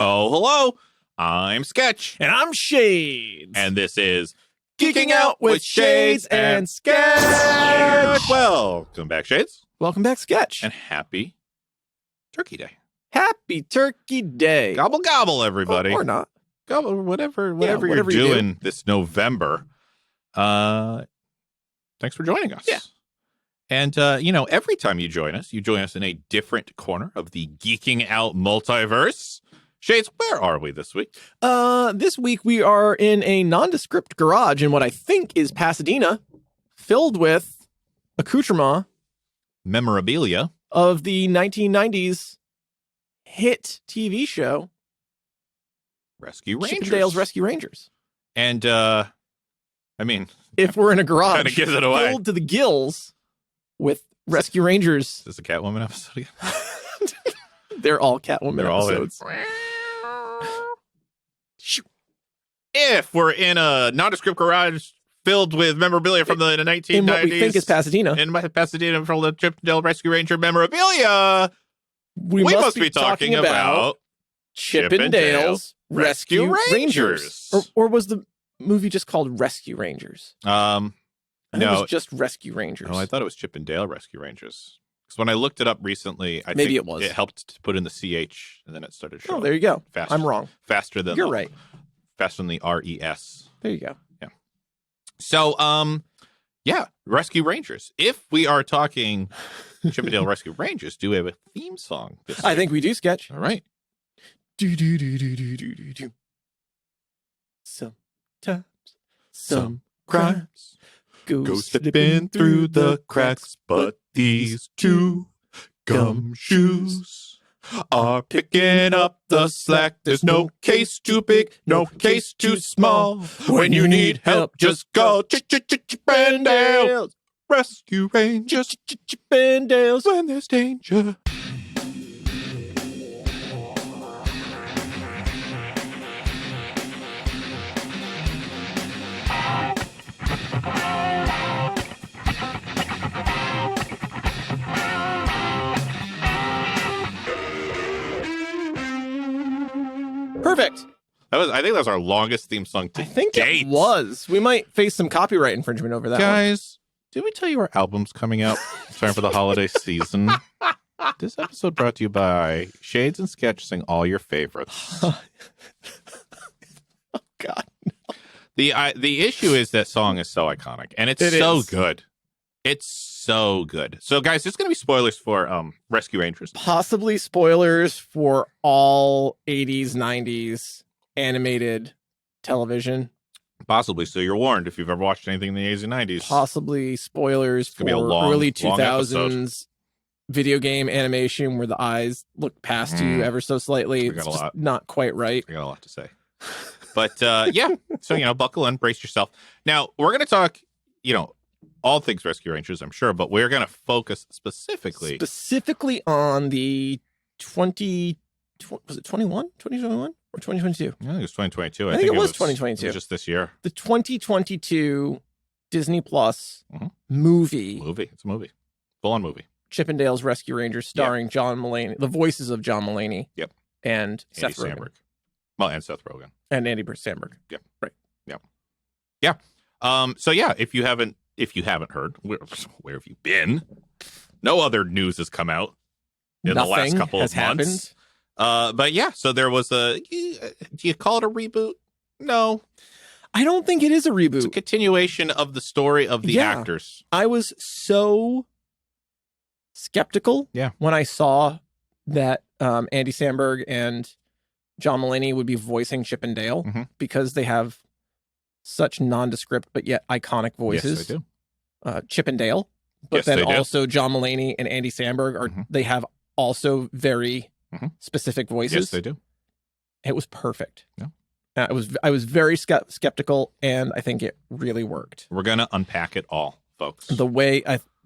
Oh, hello. I'm Sketch. And I'm Shades. And this is Geeking Out with Shades and Sketch. Welcome back, Shades. Welcome back, Sketch. And happy Turkey Day. Happy Turkey Day. Gobble, gobble, everybody. Or not. Gobble, whatever you're doing this November. Thanks for joining us. Yeah. And, every time you join us in a different corner of the Geeking Out multiverse. Shades, where are we this week? This week we are in a nondescript garage in what I think is Pasadena, filled with accoutrement. Memorabilia. Of the 1990s hit TV show, Rescue Rangers. Chippendale's Rescue Rangers. And, if we're in a garage kind of gives it away. filled to the gills with Rescue Rangers. Is this a Catwoman episode again? They're all Catwoman episodes. If we're in a nondescript garage filled with memorabilia from the 1990s. In what we think is Pasadena. In Pasadena from the Chippendale Rescue Ranger memorabilia. We must be talking about Chippendale's Rescue Rangers. Or was the movie just called Rescue Rangers? No. It was just Rescue Rangers. Oh, I thought it was Chippendale Rescue Rangers. Because when I looked it up recently, I Maybe think it was. It helped to put in the CH, and then it started showing. Oh, there you go. Faster. I'm wrong. Faster than You're right. Faster than the RES. There you go. Yeah. So, Rescue Rangers. If we are talking Chippendale Rescue Rangers, do we have a theme song this week? I think we do, Sketch. All right. Do. Sometimes some crimes go slipping through the cracks, but these two gumshoes are picking up the slack. There's no case too big, no case too small. When you need help, just go Chippendales Rescue Rangers. Chippendales When there's danger. Perfect. I think that was our longest theme song to I think date. it was. We might face some copyright infringement over that Guys, did we tell you our album's coming out? Time for the holiday season. This episode brought to you by Shades and Sketch. Sing all your favorites. Oh, God. The issue is that song is so iconic, and it's so good. It's so good. So, guys, there's going to be spoilers for Rescue Rangers. Possibly spoilers for all 80s, 90s animated television. Possibly. So you're warned if you've ever watched anything in the 80s and 90s. Possibly spoilers for early 2000s video game animation where the eyes look past you ever so slightly. It's just not quite right. I got a lot to say. But, so, buckle in, brace yourself. Now, we're going to talk, all things Rescue Rangers, I'm sure, but we're going to focus specifically on the 2021 or 2022? I think it was 2022. I think it was 2022. It was just this year. The 2022 Disney Plus movie. It's a movie. Full-on movie. Chippendale's Rescue Rangers, starring John Mulaney, the voices of John Mulaney. Yep. And Seth Andy Rogen. Samberg. Well, and Seth Rogen. And Andy Samberg. Yep. Right. Yep. Yeah. If you haven't heard, where have you been? No other news has come out in the last couple of months. So there was do you call it a reboot? No. I don't think it is a reboot. It's a continuation of the story of the actors. I was so skeptical when I saw that Andy Samberg and John Mulaney would be voicing Chippendale because they have such nondescript but yet iconic voices. Yes, they do. Chippendale, but then also John Mulaney and Andy Samberg they have also very specific voices. Yes, they do. It was perfect. Yeah. I was very skeptical, and I think it really worked. We're gonna unpack it all, folks. The way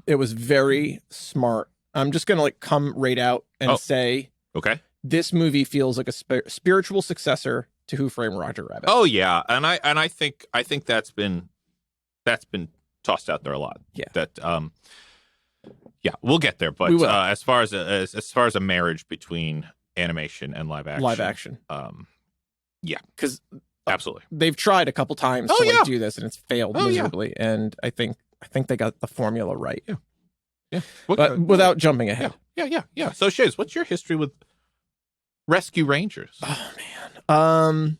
it was very smart. I'm just gonna come right out and say, okay, this movie feels like a spiritual successor to Who Framed Roger Rabbit. Oh yeah, and I think that's been tossed out there a lot. Yeah. That we'll get there. But as far as a marriage between animation and live action. Live action. Yeah. Because absolutely. They've tried a couple times to do this, and it's failed miserably. Yeah. And I think they got the formula right. Yeah. Yeah. But without jumping ahead. Yeah. So, Shays, what's your history with Rescue Rangers? Oh, man.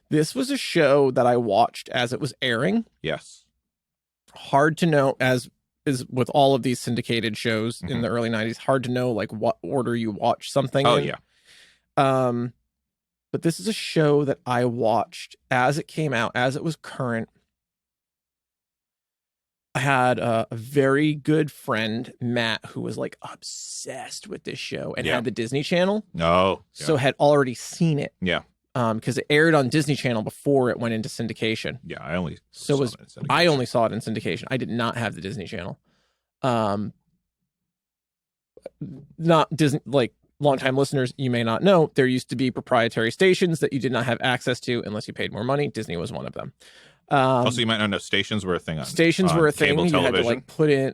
This was a show that I watched as it was airing. Yes. Hard to know, as is with all of these syndicated shows in the early 90s, hard to know like what order you watch something in. Yeah. But this is a show that I watched as it came out, as it was current. I had a very good friend, Matt, who was like obsessed with this show and had the Disney Channel. So had already seen it. Yeah. Because it aired on Disney Channel before it went into syndication. Yeah, I only saw it in syndication. I did not have the Disney Channel. Not Disney, like longtime listeners, you may not know, there used to be proprietary stations that you did not have access to unless you paid more money. Disney was one of them. Also, you might not know stations were a thing. Stations were a thing. You had to like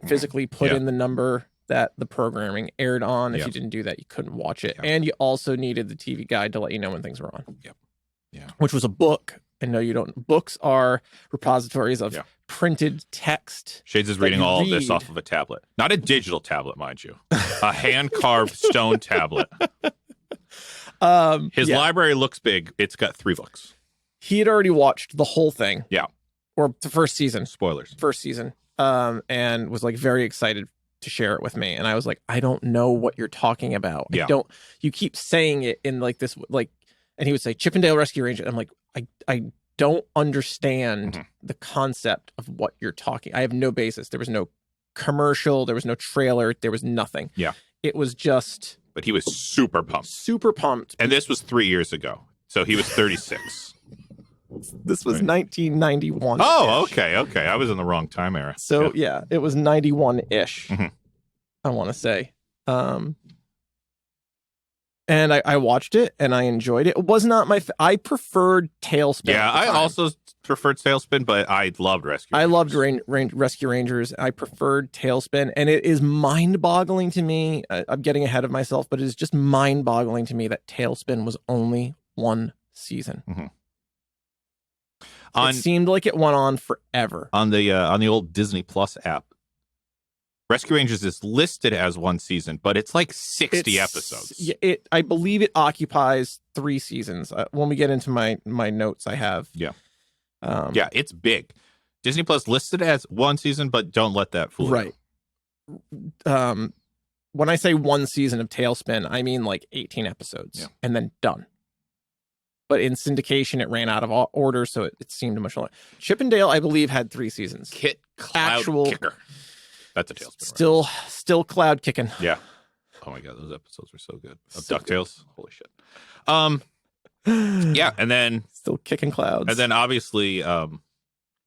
physically put in the number that the programming aired on. If you didn't do that, you couldn't watch it. And you also needed the TV guide to let you know when things were on. Yeah. Which was a book. And no, you don't. Books are repositories of printed text. Shades is reading all of this off of a tablet. Not a digital tablet, mind you. A hand-carved stone tablet. His library looks big. It's got 3 books. He had already watched the whole thing. Yeah. Or the first season. Spoilers. First season. And was like very excited to share it with me. And I was like, I don't know what you're talking about. Yeah. You keep saying it in like this, like, and he would say Chippendale Rescue Rangers. I'm like, I don't understand the concept of what you're talking. I have no basis. There was no commercial. There was no trailer. There was nothing. Yeah. It was just. But he was super pumped. Super pumped. And this was 3 years ago. So he was 36. This was 1991. Oh, okay. I was in the wrong time era. So yeah it was 91-ish. I want to say. And I watched it and I enjoyed it. It was not my. I preferred Tailspin. Yeah, I also preferred Tailspin, but I loved Rescue Rangers. I loved Rescue Rangers. I preferred Tailspin, and it is mind-boggling to me. I'm getting ahead of myself, but it is just mind-boggling to me that Tailspin was only 1 season. It seemed like it went on forever. On the old Disney Plus app, Rescue Rangers is listed as 1 season, but it's like 60 episodes. Yeah, I believe it occupies 3 seasons. When we get into my notes, I have. Yeah. It's big. Disney Plus listed as 1 season, but don't let that fool you. Right. When I say 1 season of Tailspin, I mean like 18 episodes and then done. But in syndication, it ran out of order, so it seemed much longer. Chippendale, I believe, had 3 seasons. Cloud Kicker. That's a Tailspin. Still cloud kicking. Yeah. Oh my god, those episodes were so good. Of so DuckTales. Holy shit. Yeah, and then still kicking clouds. And then obviously your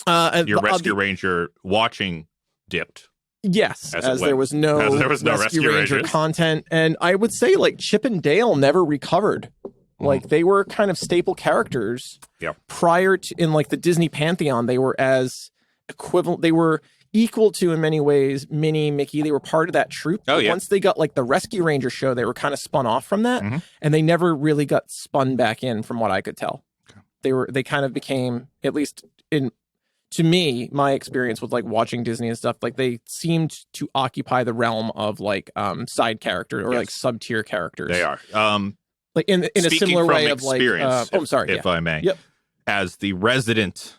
Rescue Ranger watching dipped. Yes, as there was no Rescue Ranger content. And I would say like Chip and Dale never recovered. Like they were kind of staple characters. Yeah. Prior to in like the Disney Pantheon, they were as equivalent. They were equal to in many ways Minnie, Mickey. They were part of that troupe. Oh, yeah. Once they got like the Rescue Ranger show, they were kind of spun off from that, and they never really got spun back in, from what I could tell. Okay. They kind of became, at least to me, my experience with like watching Disney and stuff, like they seemed to occupy the realm of like side characters or like sub-tier characters. They are. Like in a similar way of like, I'm sorry, if I may. Yep. As the resident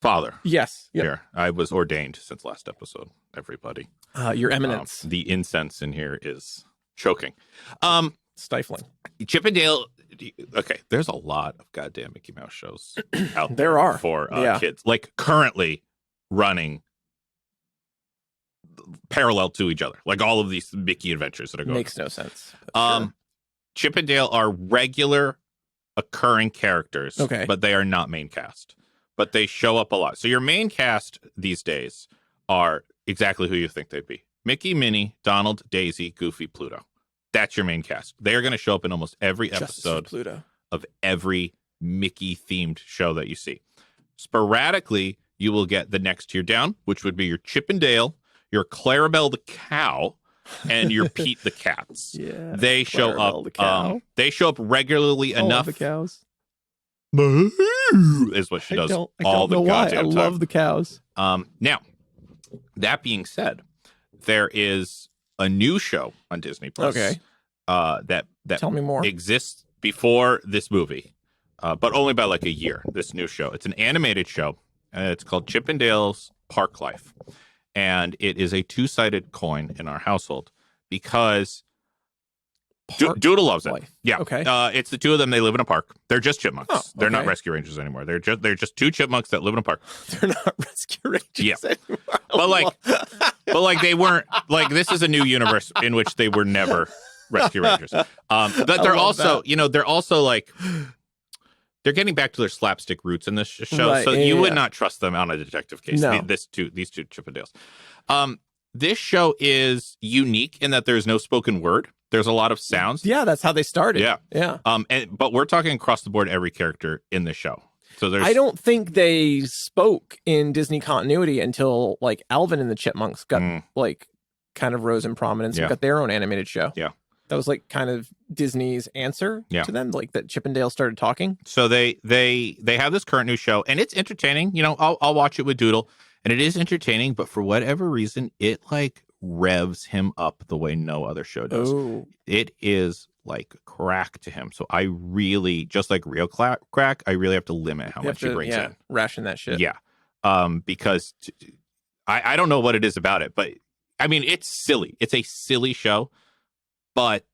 father. Yes. Yep. Here, I was ordained since last episode. Everybody. Your eminence. The incense in here is choking. Stifling. Chip and Dale. Okay, there's a lot of goddamn Mickey Mouse shows out there are for kids, like currently running parallel to each other, like all of these Mickey adventures that are going. Makes no sense. Sure. Chip and Dale are regular occurring characters, but they are not main cast. But they show up a lot. So your main cast these days are exactly who you think they'd be. Mickey, Minnie, Donald, Daisy, Goofy, Pluto. That's your main cast. They are going to show up in almost every episode of every Mickey-themed show that you see. Sporadically, you will get the next tier down, which would be your Chip and Dale, your Clarabelle the cow, and you're Pete the cats. Yeah, they show Clarabelle up. The cow. They show up regularly enough. The cows is what she does. I don't know why. I love the cows. Now, that being said, there is a new show on Disney Plus. Okay. That Tell me more. Exists before this movie, but only by like a year. This new show. It's an animated show. It's called Chip and Dale's Park Life, and it is a two-sided coin in our household because Doodle loves it. Life. Yeah. Okay. It's the two of them. They live in a park. They're just chipmunks. Oh, They're not rescue rangers anymore. They're just two chipmunks that live in a park. They're not rescue rangers anymore. But like they weren't like this is a new universe in which they were never rescue rangers. But they're also, they're also like they're getting back to their slapstick roots in this show. Right, so you would not trust them on a detective case. No. These two Chippendales. This show is unique in that there's no spoken word. There's a lot of sounds. Yeah, that's how they started. Yeah. But we're talking across the board every character in the show. So I don't think they spoke in Disney continuity until like Alvin and the Chipmunks got like kind of rose in prominence and got their own animated show. Yeah. That was like kind of Disney's answer to them, like that Chip and Dale started talking. So they have this current new show, and it's entertaining. I'll watch it with Doodle, and it is entertaining. But for whatever reason, it like revs him up the way no other show does. Oh. It is like crack to him. So I really, just like real crack, I really have to limit how much he brings in. Ration that shit. Yeah. Because I don't know what it is about it, but I mean, it's silly. It's a silly show, but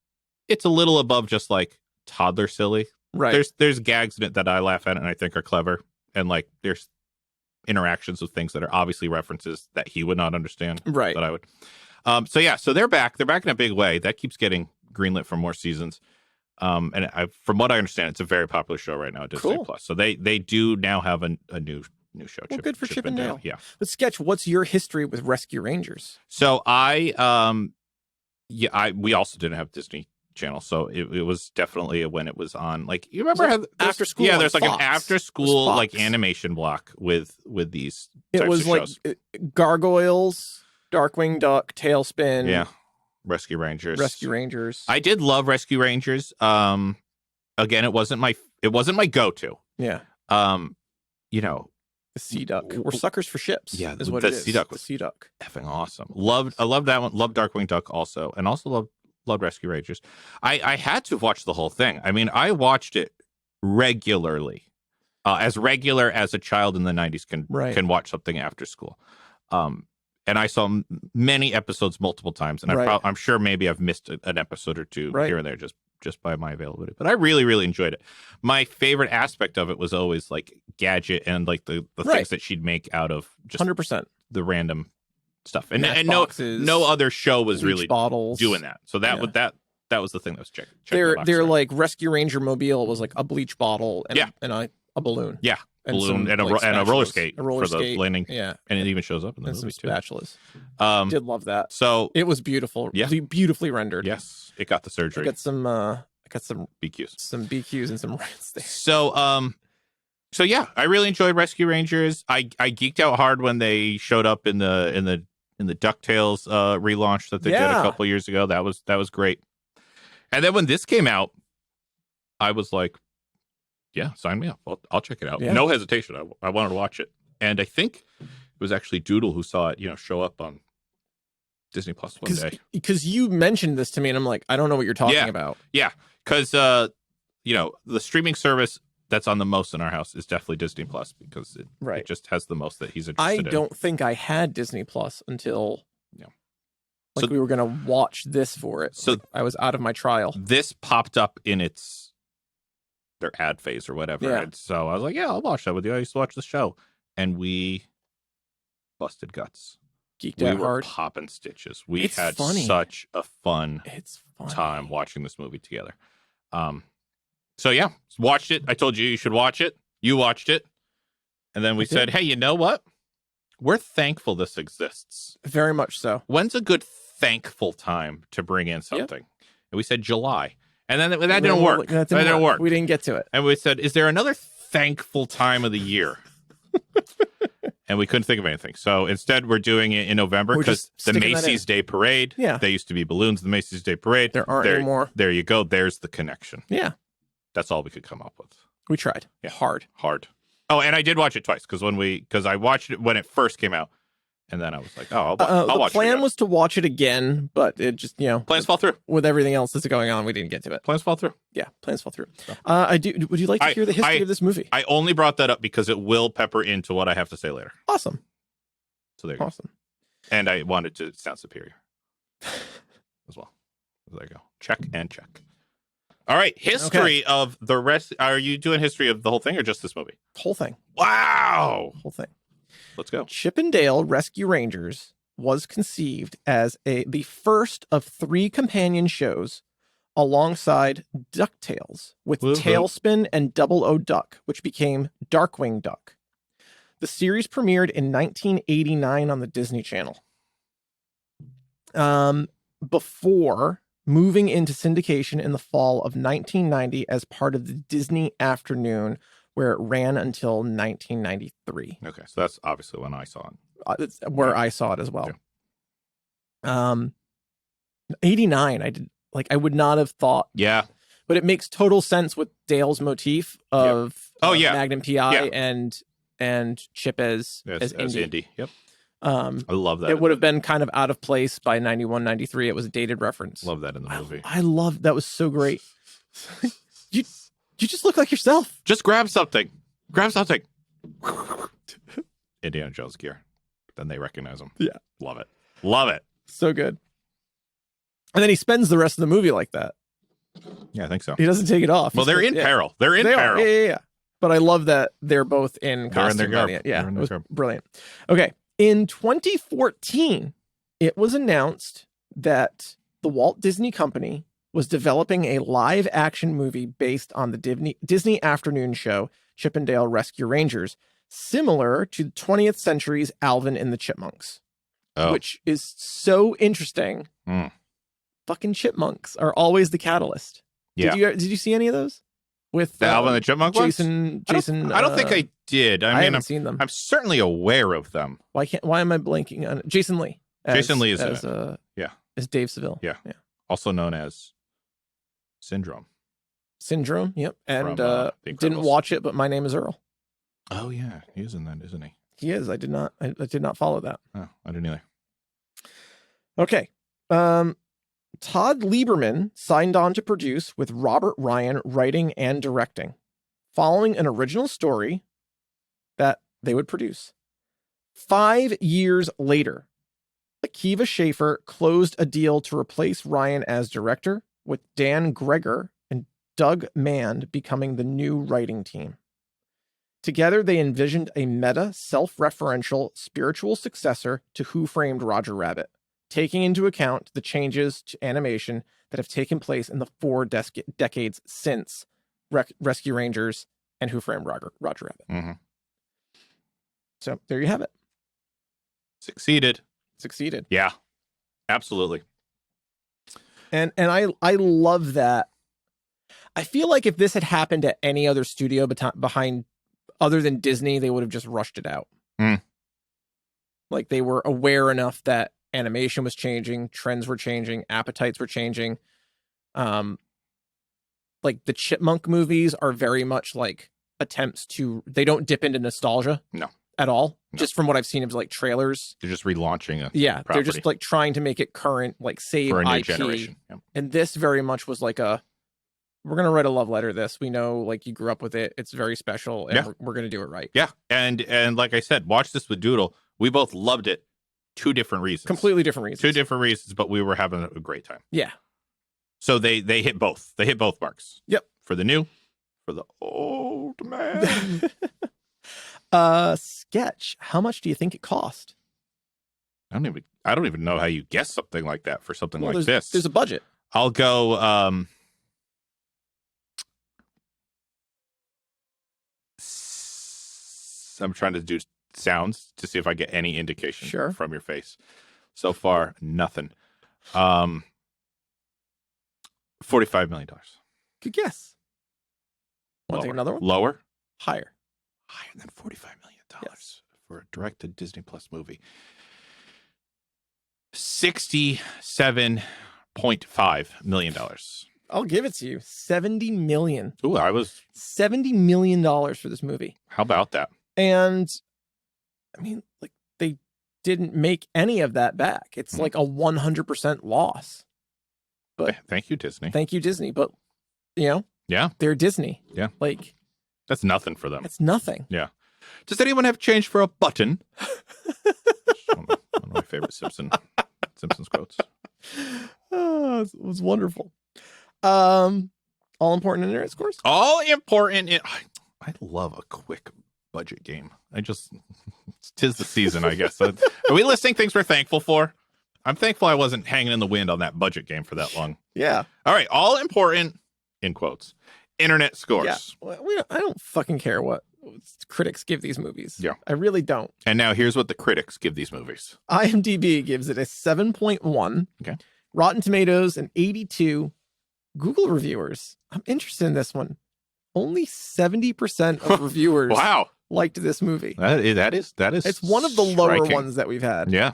it's a little above just like toddler silly. Right. There's gags in it that I laugh at and I think are clever. And like there's interactions with things that are obviously references that he would not understand. Right. That I would. So they're back. They're back in a big way. That keeps getting greenlit for more seasons. And from what I understand, it's a very popular show right now at Disney Plus. So they do now have a new show. Well, good for Chip and Dale. Yeah. But Sketch, what's your history with Rescue Rangers? So we also didn't have Disney Channel, so it was definitely when it was on. Like you remember how after school? Yeah, there's like Fox. an after school like animation block with these. It was like shows. Gargoyles, Darkwing Duck, Tailspin. Yeah, Rescue Rangers. I did love Rescue Rangers. Again, it wasn't my go-to. Yeah. The Sea Duck. We're suckers for ships. Yeah, is what the it is. Sea Duck the Sea Duck. Effing awesome. I loved that one. Loved Darkwing Duck also, and also loved Rescue Rangers. I had to watch the whole thing. I mean, I watched it regularly, as regular as a child in the 90s can watch something after school. And I saw many episodes multiple times, and I'm sure maybe I've missed an episode or two here and there just by my availability. But I really, really enjoyed it. My favorite aspect of it was always like Gadget and like the things that she'd make out of just 100% the random stuff. And boxes, no other show was really bottles. doing that. So that was the thing that was checked. Their like Rescue Ranger mobile was like a bleach bottle and a balloon. Yeah. And balloon and a roller skate for the landing. Yeah. And it even shows up in the movie movie too. Spatulas. Did love that. So it was beautiful. Yeah. Beautifully rendered. Yes. It got the surgery. I got some BQs. Some BQs and some rants there. So yeah, I really enjoyed Rescue Rangers. I geeked out hard when they showed up in the DuckTales relaunch that they did a couple years ago. That was great. And then when this came out, I was like, yeah, sign me up. I'll check it out. Yeah. No hesitation. I wanted to watch it. And I think it was actually Doodle who saw it, show up on Disney Plus one day. Because you mentioned this to me, and I'm like, I don't know what you're talking about. Yeah, because the streaming service that's on the most in our house is definitely Disney Plus because it just has the most that he's interested in. I don't think I had Disney Plus until we were going to watch this for it. So I was out of my trial. This popped up in their ad phase or whatever. Yeah. And so I was like, yeah, I'll watch that with you. I used to watch the show. And we busted guts. Geeked out hard. Popping stitches. We had such a fun time watching this movie together. So yeah, watched it. I told you should watch it. You watched it. And then we said, hey, you know what? We're thankful this exists. Very much so. When's a good thankful time to bring in something? Yep. And we said July. And then that didn't work. That didn't work. We didn't get to it. And we said, is there another thankful time of the year? and we couldn't think of anything. So instead, we're doing it in November because the Macy's Day Parade. Yeah, they used to be balloons. The Macy's Day Parade. There aren't anymore. There you go. There's the connection. Yeah, that's all we could come up with. We tried. Yeah, hard. Oh, and I did watch it twice because I watched it when it first came out. And then I was like, I'll watch it. The plan was to watch it again, but it just, plans fall through. With everything else that's going on, we didn't get to it. Plans fall through. Yeah, plans fall through. Would you like to hear the history of this movie? I only brought that up because it will pepper into what I have to say later. Awesome. So there you go. Awesome. And I wanted to sound superior as well. So there you go. Check and check. All right. History of the rest. Are you doing history of the whole thing or just this movie? Whole thing. Wow. Whole thing. Let's go. Chip and Dale Rescue Rangers was conceived as the first of 3 companion shows alongside DuckTales with Tailspin and Double O Duck, which became Darkwing Duck. The series premiered in 1989 on the Disney Channel. Before moving into syndication in the fall of 1990 as part of the Disney Afternoon, where it ran until 1993. Okay, so that's obviously when I saw it. Where I saw it as well. Yeah. 89, I would not have thought. Yeah. But it makes total sense with Dale's motif of Magnum PI and Chip as Indy. Yep. I love that. It would have been kind of out of place by 91, 93. It was a dated reference. Love that in the movie. I love that. Was so great. You just look like yourself. Just grab something. Indiana Jones gear. Then they recognize him. Yeah. Love it. So good. And then he spends the rest of the movie like that. Yeah, I think so. He doesn't take it off. Well, they're in peril. They're in peril. Yeah. But I love that they're both in costume. They're in their garb. Yeah, it was brilliant. Okay. In 2014, it was announced that the Walt Disney Company was developing a live-action movie based on the Disney afternoon show Chip and Dale Rescue Rangers, similar to the 20th century's Alvin and the Chipmunks, which is so interesting. Fucking chipmunks are always the catalyst. Yeah. Did you see any of those with the Alvin and the Chipmunks? Jason. I don't think I did. I mean, haven't seen them. I'm certainly aware of them. Why am I blanking on Jason Lee? Jason Lee is as Dave Seville. Yeah. Also known as Syndrome. Yep. And didn't watch it, but My Name is Earl. Oh yeah, he is in that, isn't he? He is. I did not follow that. Oh, I didn't either. Okay. Todd Lieberman signed on to produce with Robert Ryan writing and directing, following an original story that they would produce. 5 years later, Akiva Schaffer closed a deal to replace Ryan as director, with Dan Greger and Doug Mand becoming the new writing team. Together, they envisioned a meta, self-referential, spiritual successor to Who Framed Roger Rabbit, taking into account the changes to animation that have taken place in the 4 decades since Rescue Rangers and Who Framed Roger Rabbit. Mm-hmm. So there you have it. Succeeded. Yeah, absolutely. And I love that. I feel like if this had happened at any other studio behind other than Disney, they would have just rushed it out. Like they were aware enough that animation was changing, trends were changing, appetites were changing. Like the Chipmunk movies are very much like attempts they don't dip into nostalgia. No. At all. No. Just from what I've seen of like trailers. They're just relaunching a property. They're just like trying to make it current, like save for a new IP. Generation. Yep. And this very much was like we're going to write a love letter to this. We know like you grew up with it. It's very special and we're going to do it right. Yeah. And like I said, watch this with Doodle. We both loved it. 2 different reasons. Completely different reasons. 2 different reasons, but we were having a great time. Yeah. So they hit both. They hit both marks. Yep. For the new, for the old man. Sketch. How much do you think it cost? I don't even know how you guess something like that for something like this. There's a budget. I'll go I'm trying to do sounds to see if I get any indication from your face. So far, nothing. $45 million. Good guess. Want to take another one? Lower? Higher. Higher than $45 million. Yes. for a directed Disney Plus movie. $67.5 million. I'll give it to you. $70 million. Ooh, $70 million for this movie. How about that? And I mean, like, they didn't make any of that back. It's like a 100% loss. But thank you, Disney. Thank you, Disney. But, you know, yeah, they're Disney. Yeah. Like, that's nothing for them. It's nothing. Yeah. Does anyone have change for a button? one of my favorite Simpsons quotes. Oh, it was wonderful. All important internet scores? All important. I love a quick budget game. Tis the season, I guess. Are we listing things we're thankful for? I'm thankful I wasn't hanging in the wind on that budget game for that long. Yeah. All right. All important, in quotes, internet scores. Yeah. Well, I don't fucking care what critics give these movies. Yeah. I really don't. And now here's what the critics give these movies. IMDb gives it a 7.1. Okay. Rotten Tomatoes, an 82. Google reviewers, I'm interested in this one. Only 70% of reviewers wow. liked this movie. That is. It's one of the lower ones that we've had. Yeah.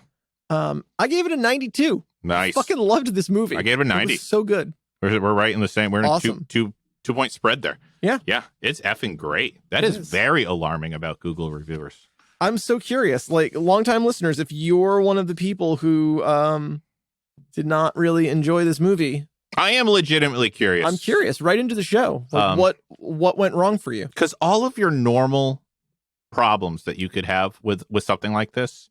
I gave it a 92. Nice. Fucking loved this movie. I gave it a 90. It was so good. We're right in the same. We're in awesome. a two-point spread there. Yeah. Yeah. It's effing great. That is very alarming about Google reviewers. I'm so curious. Like, longtime listeners, if you're one of the people who did not really enjoy this movie, I am legitimately curious. I'm curious. Right into the show. Like, what went wrong for you? Because all of your normal problems that you could have with something like this,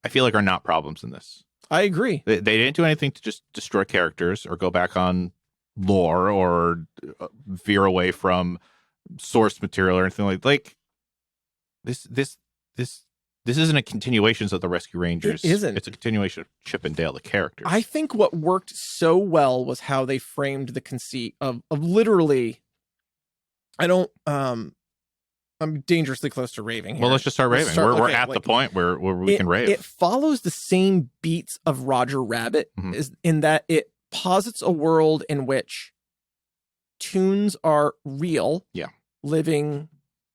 I feel like are not problems in this. I agree. They didn't do anything to just destroy characters or go back on lore or veer away from source material or anything like this. This isn't a continuation of the Rescue Rangers. It isn't. It's a continuation of Chip and Dale, the characters. I think what worked so well was how they framed the conceit of literally. I'm dangerously close to raving here. Well, let's just start raving. We're at the point where we can rave. It follows the same beats of Roger Rabbit, is in that it posits a world in which toons are real, living.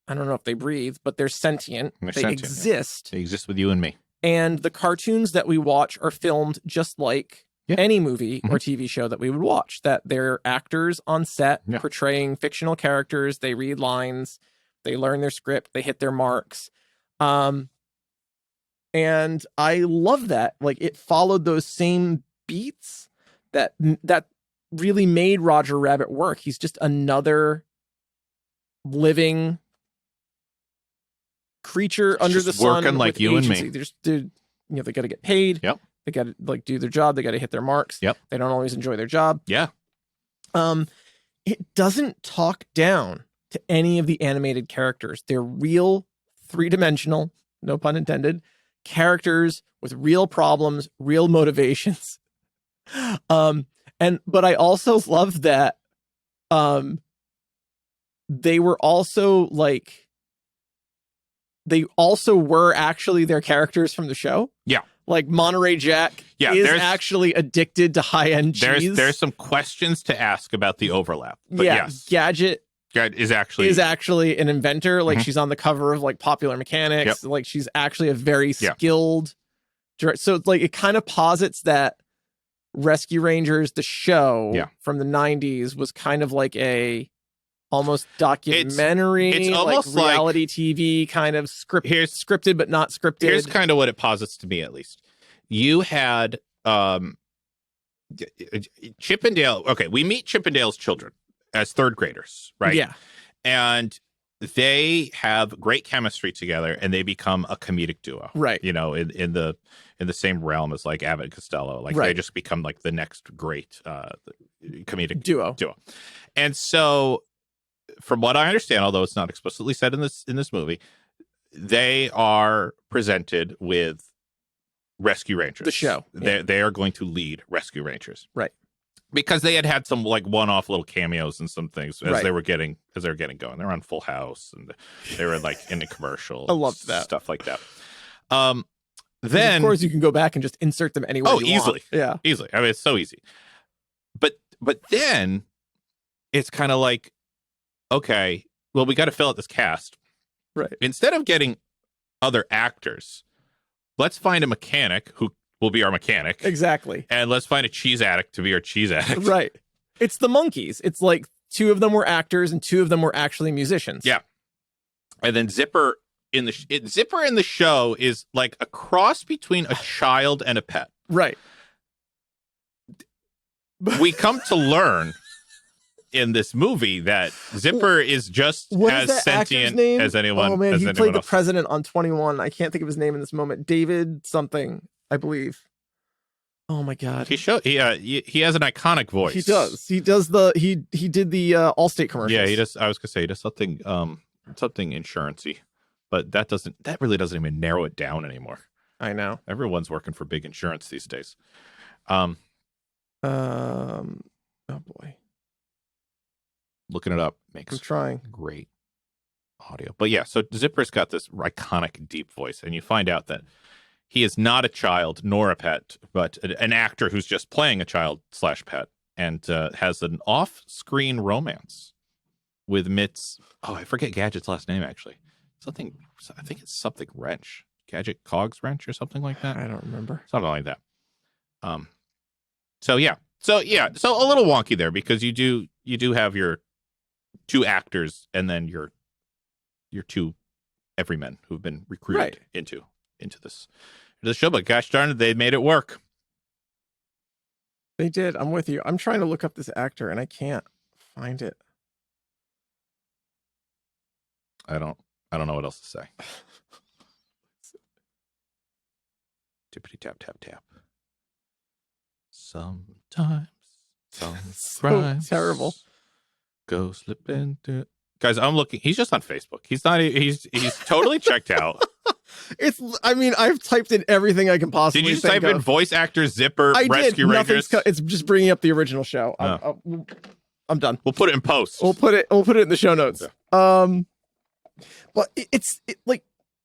I don't know if they breathe, but they're sentient. They exist. They exist with you and me. And the cartoons that we watch are filmed just like any movie or TV show that we would watch. That they're actors on set portraying fictional characters. They read lines. They learn their script. They hit their marks. And I love that. Like, it followed those same beats that really made Roger Rabbit work. He's just another living creature under the sun, working like you and me. They got to get paid. Yep. They got to do their job. They got to hit their marks. Yep. They don't always enjoy their job. Yeah. It doesn't talk down to any of the animated characters. They're real, three-dimensional, no pun intended, characters with real problems, real motivations. But I also love that they were also like, they also were actually their characters from the show. Yeah. Like Monterey Jack is actually addicted to high-end cheese. There's some questions to ask about the overlap. But yes. Gadget is actually an inventor. Like, she's on the cover of like Popular Mechanics. Like, she's actually a very skilled director. So it's like, it kind of posits that Rescue Rangers, the show from the 90s, was kind of like a almost documentary, it's almost like reality TV kind of scripted but not scripted. Here's kind of what it posits to me, at least. You had Chip and Dale. Okay, we meet Chip and Dale's children as third graders, right? Yeah. And they have great chemistry together, and they become a comedic duo, right? You know, in the same realm as like Abbott and Costello. Like, they just become like the next great comedic duo. And so, from what I understand, although it's not explicitly said in this movie, they are presented with Rescue Rangers. The show. They are going to lead Rescue Rangers. Right. Because they had some like one-off little cameos and some things as they were getting going. They were on Full House, and they were like in the commercial. I loved that. Stuff like that. Then, of course, you can go back and just insert them anywhere you easily. want. Yeah. Easily. I mean, it's so easy. But then it's kind of like, okay, well, we got to fill out this cast. Right. Instead of getting other actors. Let's find a mechanic who will be our mechanic. Exactly. And let's find a cheese addict to be our cheese addict. Right. It's the Monkees. It's like 2 of them were actors and 2 of them were actually musicians. Yeah. And then Zipper in the show is like a cross between a child and a pet. Right. We come to learn in this movie that Zipper is just as sentient as anyone. Oh man, he played the else. president on 21. I can't think of his name in this moment. David something, I believe. Oh my god. He has an iconic voice. He does. He does the he did the Allstate commercials. Yeah, he does. I was gonna say he does something insurancy, but that really doesn't even narrow it down anymore. I know. Everyone's working for big insurance these days. Oh boy. Looking it up makes I'm trying. great audio. But yeah, so Zipper's got this iconic deep voice, and you find out that he is not a child nor a pet, but an actor who's just playing a child/pet, and has an off-screen romance with Mitt's. Oh, I forget Gadget's last name actually. I think it's something Wrench, Gadget Cogs Wrench or something like that. I don't remember. Something like that. So a little wonky there because you do have your 2 actors and then your 2 everymen who've been recruited into the show. But gosh darn it, they made it work. They did. I'm with you. I'm trying to look up this actor and I can't find it. I don't know what else to say. Tippity tap tap tap. Sometimes some crimes terrible. Go slip into. Guys, I'm looking. He's just on Facebook. He's not. He's totally checked out. I've typed in everything I can possibly. Did you just type in voice actor Zipper Rescue Rangers? It's just bringing up the original show. I'm done. We'll put it in post. We'll put it in the show notes. Yeah. But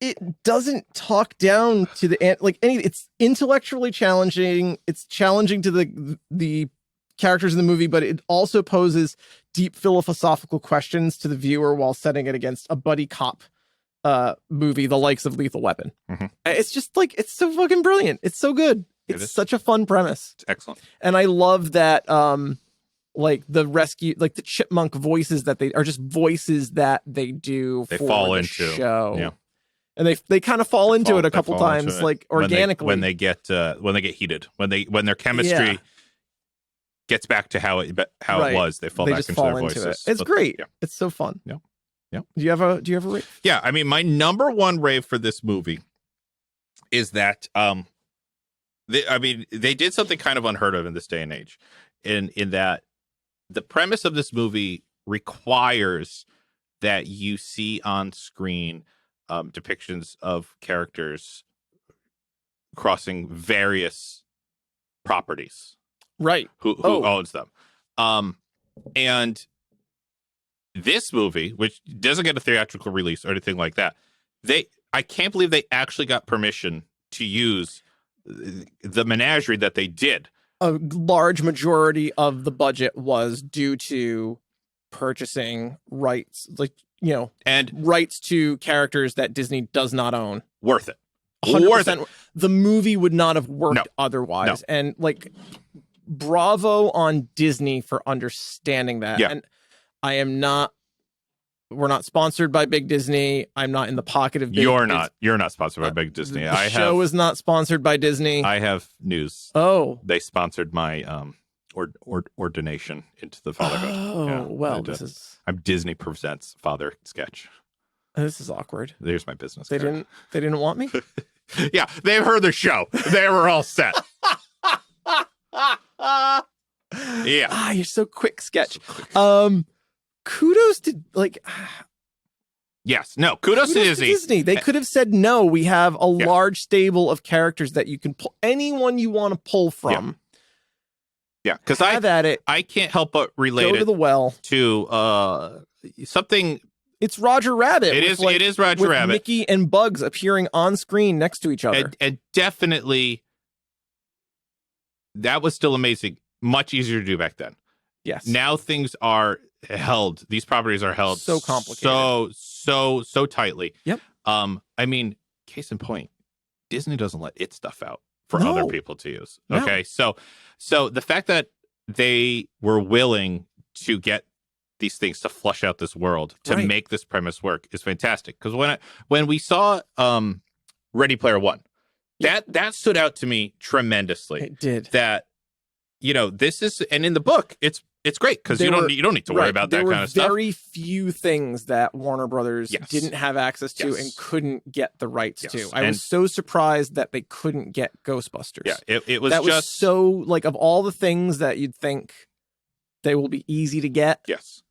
it doesn't talk down to it's intellectually challenging. It's challenging to the characters in the movie, but it also poses deep philosophical questions to the viewer while setting it against a buddy cop movie, the likes of Lethal Weapon. Mm-hmm. It's just it's so fucking brilliant. It's so good. It's such a fun premise. It's excellent. And I love that the rescue, the chipmunk voices that they are just voices that they do for the show. Yeah. And they kind of fall into it a couple times, organically. When they get heated, when their chemistry gets back to how it was, they fall back into their voices. It's great. Yeah. It's so fun. Yeah. Yeah. Do you have a rave? Yeah. I mean, my number one rave for this movie is that they did something kind of unheard of in this day and age, in that the premise of this movie requires that you see on screen depictions of characters crossing various properties. Right. Who owns them. And this movie, which doesn't get a theatrical release or anything like that, I can't believe they actually got permission to use the menagerie that they did. A large majority of the budget was due to purchasing rights, and rights to characters that Disney does not own. Worth it. 100%. Worth it. The movie would not have worked otherwise. No. And bravo on Disney for understanding that. Yeah. And we're not sponsored by Big Disney. I'm not in the pocket of Big Disney. You're not sponsored by Big Disney. The show is not sponsored by Disney. I have news. Oh. They sponsored my ordination into the fatherhood. Oh, yeah, well, I'm Disney Presents Father Sketch. This is awkward. There's my business They card. didn't want me? Yeah, they've heard the show. They were all set. Yeah. You're so quick, Sketch. Kudos to yes, no, kudos to Disney. They could have said no. We have a large stable of characters that you can pull anyone you want to pull from. Yeah, because I can't help but relate go to the well to something. It's Roger Rabbit. It is Roger Rabbit. Mickey and Bugs appearing on screen next to each other, and definitely that was still amazing. Much easier to do back then. Yes. Now things are held. These properties are held so complicated, so tightly. Yep. I mean, case in point, Disney doesn't let its stuff out for other people to use. Okay, so the fact that they were willing to get these things to flush out this world to make this premise work is fantastic. Because when we saw Ready Player One, that stood out to me tremendously. It did. That, you know, this is, and in the book, it's great because you don't need to worry about that kind of stuff. There were very few things that Warner Brothers didn't have access to and couldn't get the rights to. I was so surprised that they couldn't get Ghostbusters. Yeah, it was was so, like, of all the things that you'd think they will be easy to get. Yes.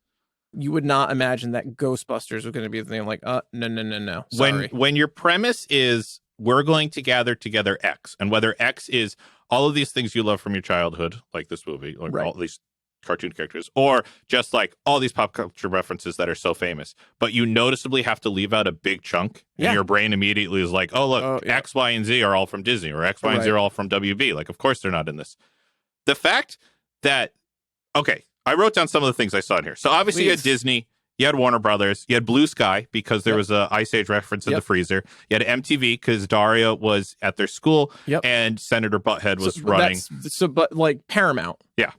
You would not imagine that Ghostbusters was going to be the thing. Like, no. Sorry. When your premise is we're going to gather together X, and whether X is all of these things you love from your childhood, like this movie, like all these cartoon characters, or just like all these pop culture references that are so famous, but you noticeably have to leave out a big chunk, and your brain immediately is like, oh, look, X, Y, and Z are all from Disney, or X, Y, and Z are all from WB. Like, of course they're not in this. The fact that, okay, I wrote down some of the things I saw in here. So obviously you had Disney, you had Warner Brothers, you had Blue Sky because there was a Ice Age reference in the freezer. You had MTV because Daria was at their school and Senator Butthead was running. But like Paramount. Yeah.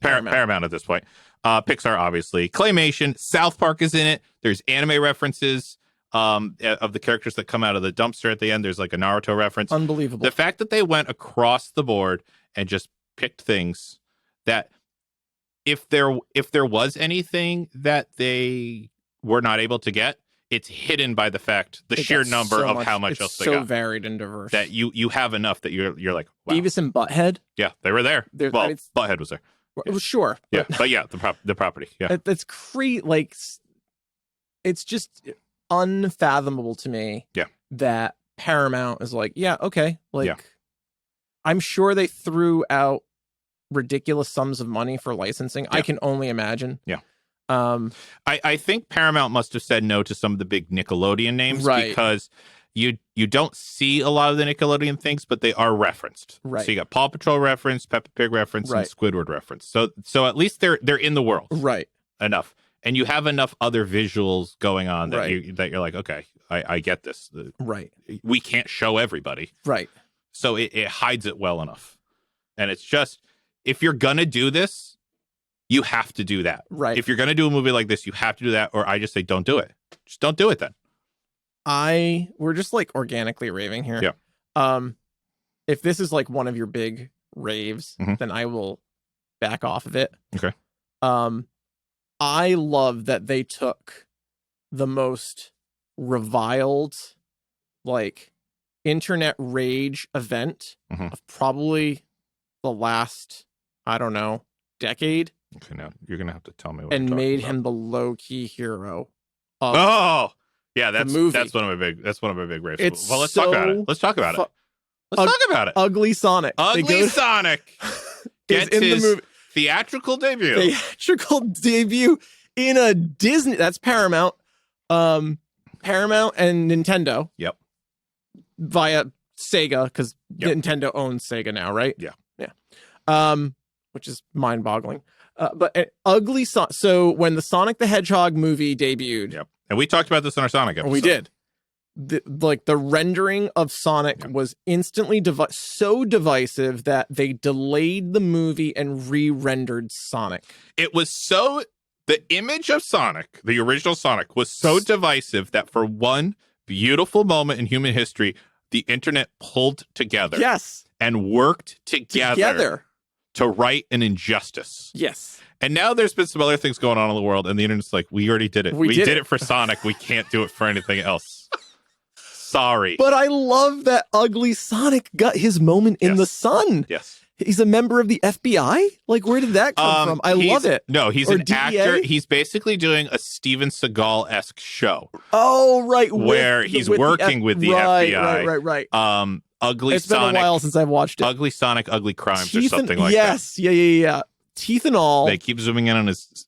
Paramount at this point. Pixar, obviously. Claymation. South Park is in it. There's anime references of the characters that come out of the dumpster at the end. There's like a Naruto reference. Unbelievable. The fact that they went across the board and just picked things that if there was anything that they were not able to get, it's hidden by the fact, the sheer number of how much else they got. It's so varied and diverse. That you have enough that you're like, wow. Beavis and Butthead? Yeah, they were there. Butthead was there. Yeah. Sure. But yeah, the property. Yeah. It's like, it's just unfathomable to me that Paramount is like, yeah, okay. Like, I'm sure they threw out ridiculous sums of money for licensing. I can only imagine. Yeah. I think Paramount must have said no to some of the big Nickelodeon names because you don't see a lot of the Nickelodeon things, but they are referenced. Right. So you got Paw Patrol reference, Peppa Pig reference, and Squidward reference. So at least they're in the world. Right. Enough. And you have enough other visuals going on that you're like, okay, I get this. Right. We can't show everybody. Right. So it hides it well enough. And it's just, if you're gonna do this, you have to do that. Right. If you're gonna do a movie like this, you have to do that, or I just say don't do it. Just don't do it then. We're just like organically raving here. Yeah. If this is like one of your big raves, then I will back off of it. Okay. I love that they took the most reviled, like, internet rage event of probably the last, I don't know, decade. Okay, now you're gonna have to tell me what and made about. him the low-key hero. Yeah, that's one of my big raves. It's well, let's talk about it. Let's talk about it. Ugly Sonic. Sonic gets his the movie. Theatrical debut in a Disney. That's Paramount. Paramount and Nintendo. Yep. Via Sega, because Nintendo owns Sega now, right? Yeah. Which is mind-boggling. But an Ugly Sonic. So when the Sonic the Hedgehog movie debuted, and we talked about this in our Sonic episode. We did. The rendering of Sonic was instantly so divisive that they delayed the movie and re-rendered Sonic. It was the image of Sonic, the original Sonic, was so divisive that for one beautiful moment in human history, the internet pulled together. Yes. And worked together to right an injustice. Yes. And now there's been some other things going on in the world, and the internet's like, we already did it. We did it for Sonic. We can't do it for anything else. Sorry. But I love that Ugly Sonic got his moment in the sun. Yes. He's a member of the FBI? Like, where did that come from? I love it. No, he's an actor. He's basically doing a Steven Seagal-esque show. Oh, right. Where he's working with the FBI. Right. Ugly It's Sonic. It's been a while since I've watched it. Ugly Sonic, Ugly Crimes, or something like that. Yes. Yeah. Teeth and all. They keep zooming in on his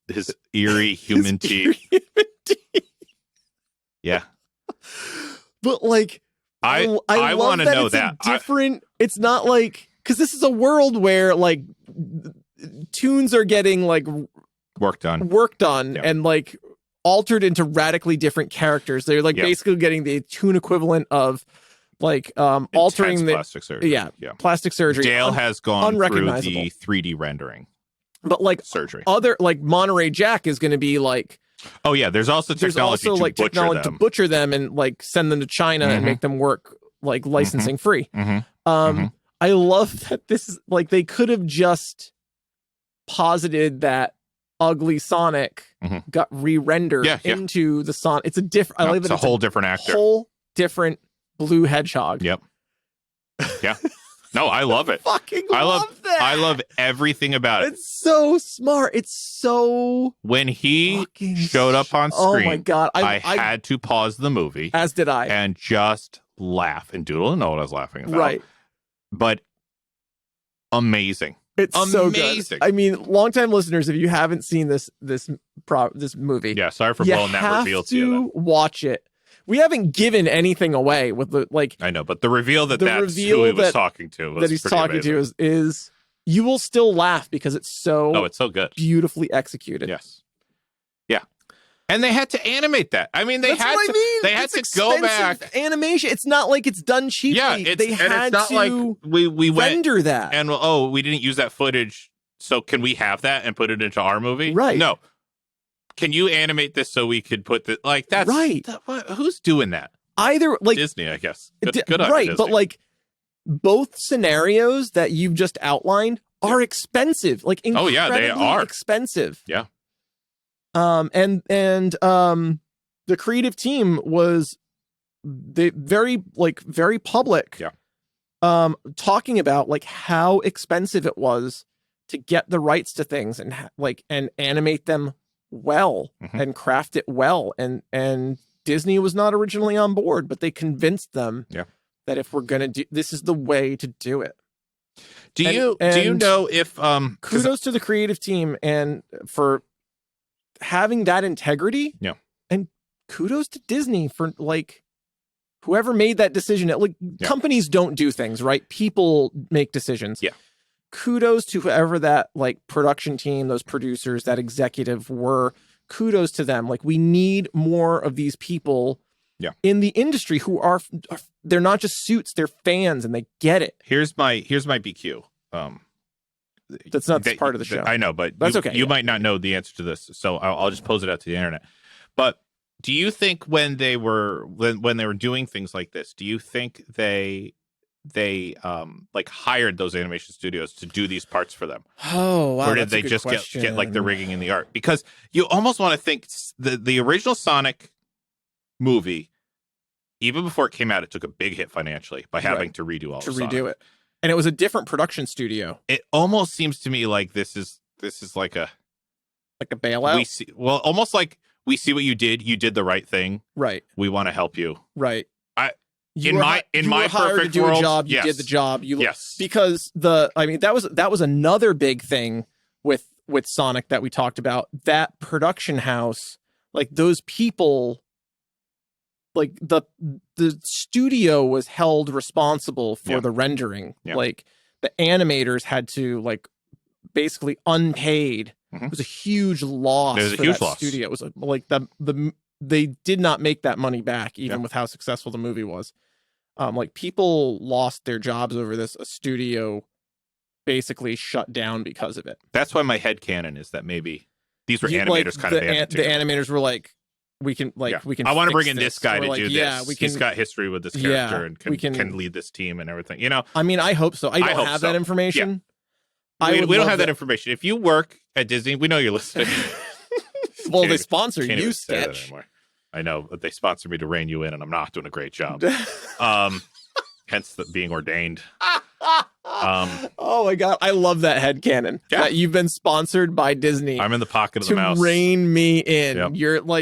eerie human teeth. Yeah. But, like, I want to know that. Different. It's not like, because this is a world where, like, tunes are getting, like, work done and, like, altered into radically different characters. They're, like, basically getting the tune equivalent of like altering the plastic surgery. Yeah, plastic surgery. Dale has gone through the 3D rendering, but like surgery. Other like Monterey Jack is going to be like. Oh yeah, there's also technology to butcher them and like send them to China and make them work like licensing free. I love that this is like they could have just posited that ugly Sonic got re-rendered into the Sonic. It's a different. I like that it's a whole different actor, whole different blue hedgehog. Yep. Yeah. No, I love it. I love that. I love everything about it. It's so smart. It's so when he showed up on screen. Oh my god! I had to pause the movie, as did I, and just laugh. And Doodle didn't know what I was laughing about, right? But amazing. It's amazing. So good. I mean, longtime listeners, if you haven't seen this movie, yeah, sorry for blowing that reveal to you. Watch it. We haven't given anything away with the like. I know, but the reveal that's who he was talking to was that he's talking amazing. To is you will still laugh because it's so it's so good, beautifully executed. Yes, yeah, and they had to animate that. I mean, they had to go back animation. It's not like it's done cheaply. Yeah, they had not to like we render that, and we didn't use that footage. So can we have that and put it into our movie? Right? No. Can you animate this so we could put the that's right? Who's doing that? Either like Disney, I guess. Good on right, Disney. but like both scenarios that you've just outlined are expensive. Like incredibly they are expensive. Yeah. And the creative team was very public. Yeah. Talking about like how expensive it was to get the rights to things and and animate them well and craft it well, and Disney was not originally on board, but they convinced them that if we're gonna do this is the way to do it. Do you know if kudos to the creative team and for having that integrity, and kudos to Disney for like whoever made that decision. Companies don't do things, right? People make decisions. Kudos to whoever that like production team, those producers, that executive were. Kudos to them. Like we need more of these people in the industry who are they're not just suits, they're fans and they get it. Here's my BQ. That's not part of the show. I know, but that's okay. You might not know the answer to this, so I'll just pose it out to the internet. But do you think when they were doing things like this, do you think they like hired those animation studios to do these parts for them? Oh, wow. Or did they just get like the rigging and the art? Because you almost want to think the original Sonic movie, even before it came out, it took a big hit financially by having to redo all redo it. And it was a different production studio. It almost seems to me like this is like a bailout. Almost like we see what you did. You did the right thing. Right. We want to help you. Right. In my perfect to do world, a job, you did the job. Because that was another big thing with Sonic that we talked about. That production house, like those people, like the studio was held responsible for the rendering. Like the animators had to like basically unpaid. It was a huge loss. It was a huge loss. Studio. It was like they did not make that money back, even with how successful the movie was. Like people lost their jobs over this. A studio basically shut down because of it. That's why my headcanon is that maybe these were animators kind of the animators were like, we can. I want to bring in this guy to do this. He's got history with this character and can lead this team and everything. You know, I mean, I hope so. I don't have that information. We don't have that information. If you work at Disney, we know you're listening. Well, they sponsor you, Sketch. I know, but they sponsor me to rein you in, and I'm not doing a great job. Hence being ordained. Oh my god, I love that headcanon. That you've been sponsored by Disney. I'm in the pocket of the mouse to rein me in. Yep.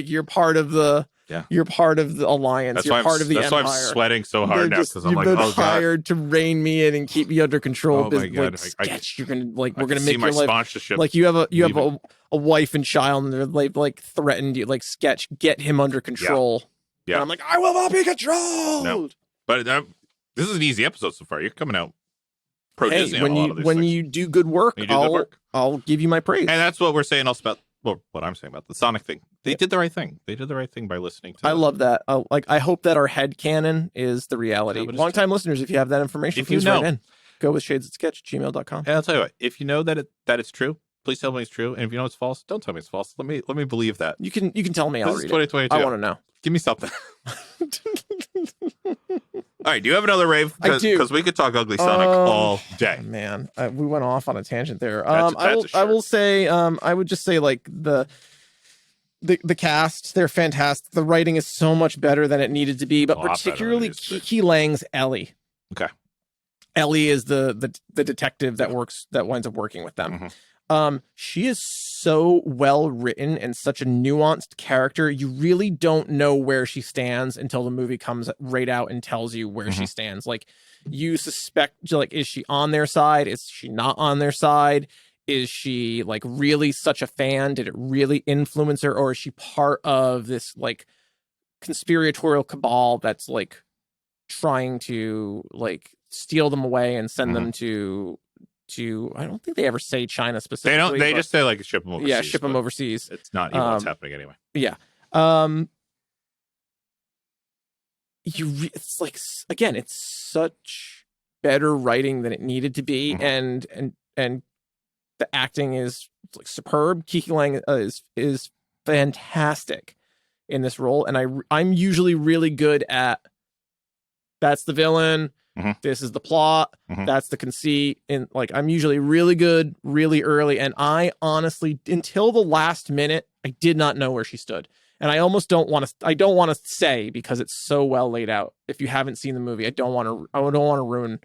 You're part of the. You're part of the alliance. You're part of the empire. That's why I'm sweating so hard now because I'm like, oh god, you've been hired to rein me in and keep me under control. Oh my god, Sketch, you're gonna we're gonna make your life sponsorship. Like you have a wife and child, and they're like threatened you. Like Sketch, get him under control. Yeah. And I'm like, I will not be controlled. No. But this is an easy episode so far. You're coming out pro Disney. When you do good work, I'll give you my praise. And that's what we're saying also about well, what I'm saying about the Sonic thing. They did the right thing. They did the right thing by listening to. I love that. I hope that our headcanon is the reality. Long-time listeners, if you have that information, please write in. Go with shadesatsketch@gmail.com. And I'll tell you what. If you know that it's true, please tell me it's true. And if you know it's false, don't tell me it's false. Let me believe that. You can tell me. I'll read it. 2022. I want to know. Give me something. All right, do you have another rave? I do, because we could talk Ugly Sonic all day. Man, we went off on a tangent there. I will say, I would just say like the cast, they're fantastic. The writing is so much better than it needed to be, but particularly Kiki Lang's Ellie. Okay, Ellie is the detective that winds up working with them. Mm-hmm. She is so well written and such a nuanced character. You really don't know where she stands until the movie comes right out and tells you where she stands. Like, you suspect, like, is she on their side? Is she not on their side? Is she like really such a fan? Did it really influence her? Or is she part of this like conspiratorial cabal that's like trying to like steal them away and send them to I don't think they ever say China specifically. They just say like ship them overseas. Yeah, ship them overseas. It's not even what's happening anyway. Yeah. It's like, again, it's such better writing than it needed to be, and the acting is like superb. Kiki Lang is fantastic in this role, and I'm usually really good at that's the villain. This is the plot. That's the conceit. And like, I'm usually really good, really early. And I honestly, until the last minute, I did not know where she stood. And I almost don't want to say, because it's so well laid out. If you haven't seen the movie, I don't want to ruin.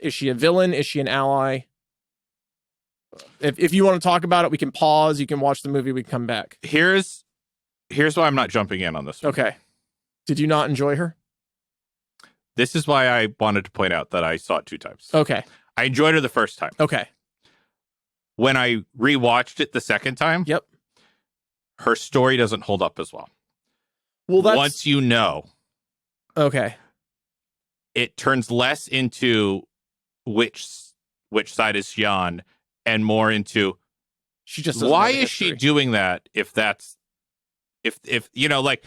Is she a villain? Is she an ally? If you want to talk about it, we can pause. You can watch the movie. We can come back. Here's why I'm not jumping in on this one. Okay. Did you not enjoy her? This is why I wanted to point out that I saw it 2 times. Okay. I enjoyed her the first time. Okay. When I rewatched it the second time, yep, her story doesn't hold up as well. Well, once you know, okay, it turns less into which side is she on, and more into she just why is she doing that? If you know, like.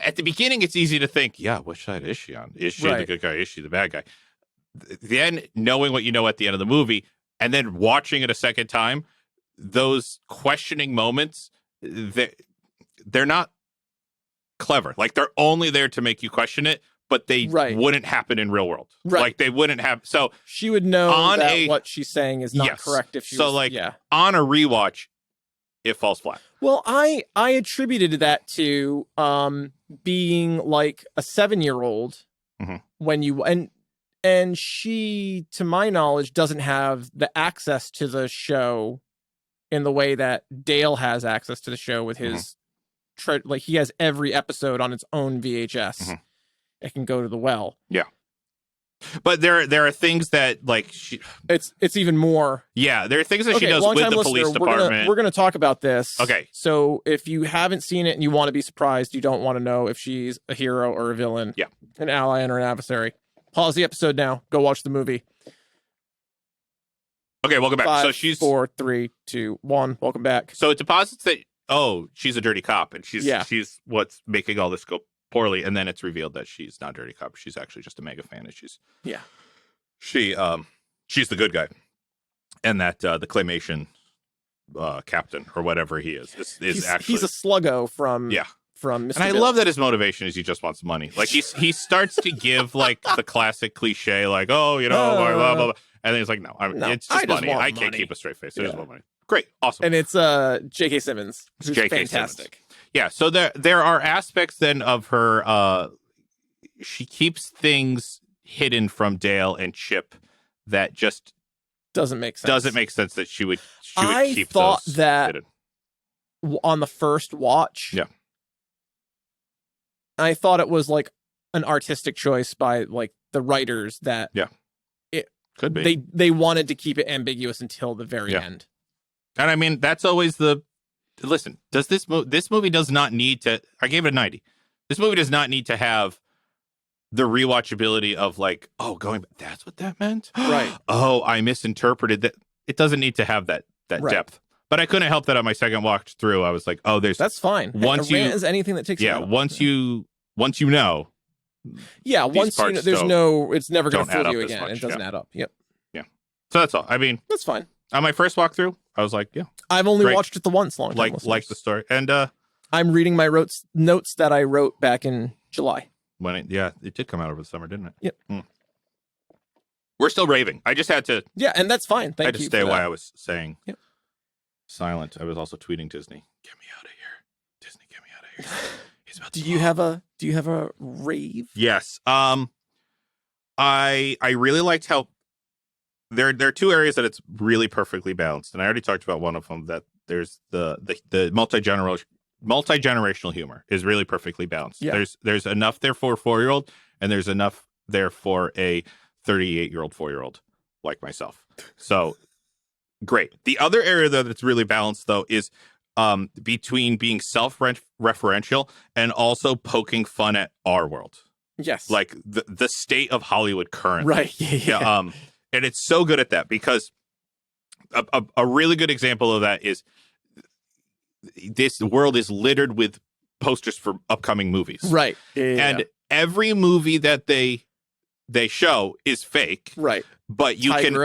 At the beginning, it's easy to think, yeah, which side is she on? Is she the good guy? Is she the bad guy? Then knowing what you know at the end of the movie, and then watching it a second time, those questioning moments, they're not clever. Like, they're only there to make you question it, but they wouldn't happen in real world. Right. Like, they wouldn't have. So she would know that what she's saying is not correct if she was. So, on a rewatch, it falls flat. Well, I attributed that to being like a 7-year-old when you and she, to my knowledge, doesn't have the access to the show in the way that Dale has access to the show with his like, he has every episode on its own VHS. It can go to the well. Yeah. But there are things that, like, it's even more. Yeah, there are things that she does with the police department. We're gonna talk about this. Okay. So if you haven't seen it and you want to be surprised, you don't want to know if she's a hero or a villain, an ally or an adversary, pause the episode now. Go watch the movie. Okay, welcome back. 5, so she's 4, 3, 2, 1. Welcome back. So it deposits that she's a dirty cop, and she's what's making all this go poorly, and then it's revealed that she's not a dirty cop. She's actually just a mega fan, and she's the good guy, and that the claymation captain or whatever he is actually he's a sluggo from Mr. And I love that his motivation is he just wants money. Like, he starts to give like the classic cliche, like, blah, blah, blah, blah. And then he's like, no, it's just money. I can't keep a straight face. There's no money. Great, awesome. And it's J.K. Simmons, who's fantastic. Simmons. Yeah, so there are aspects then of her. She keeps things hidden from Dale and Chip that just doesn't make sense. Doesn't make sense that she would keep those hidden. I thought that on the first watch. Yeah. I thought it was like an artistic choice by like the writers that it could be. They wanted to keep it ambiguous until the very end. And I mean, that's always listen, this movie does not need to, I gave it a 90. This movie does not need to have the rewatchability of like, going back, that's what that meant? Right. I misinterpreted that. It doesn't need to have that depth. But I couldn't help that on my second walk through. I was like, oh, that's fine. Once rant is anything that takes once you know. Yeah, once you know, there's no, it's never going to fool you again. It doesn't add up. Yep. Yeah. So that's all. I mean, that's fine. On my first walkthrough, I was like, yeah. I've only watched it the once, long time. Like the story. And I'm reading my notes that I wrote back in July. It did come out over the summer, didn't it? Yep. We're still raving. I just had to. Yeah, and that's fine. Thank you. I had to stay while I was saying silent. I was also tweeting Disney. Get me out of here, Disney. Get me out of here. He's about to. Do you have a rave? Yes. I really liked how there are two areas that it's really perfectly balanced, and I already talked about one of them. That there's the multi-generational humor is really perfectly balanced. Yeah. There's enough there for a 4-year-old, and there's enough there for a 38-year-old 4-year-old like myself. So great. The other area though that's really balanced though is between being self-referential and also poking fun at our world. Yes. Like the state of Hollywood currently. Right. Yeah. And it's so good at that because a really good example of that is this world is littered with posters for upcoming movies. Right. And every movie that they show is fake. Right. But you can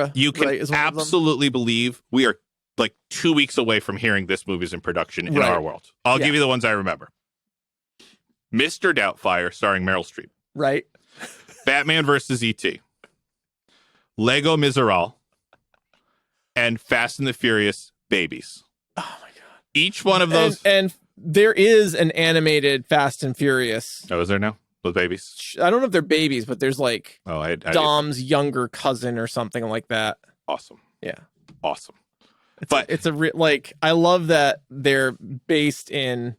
absolutely believe we are like 2 weeks away from hearing this movie's in production in our world. I'll give you the ones I remember. Mr. Doubtfire starring Meryl Streep. Right. Batman versus E.T. Lego Miserable. And Fast and the Furious Babies. Oh my God. Each one of those. And there is an animated Fast and Furious. Oh, is there now? With babies? I don't know if they're babies, but there's like Dom's younger cousin or something like that. Awesome. Yeah. Awesome. It's I love that they're based in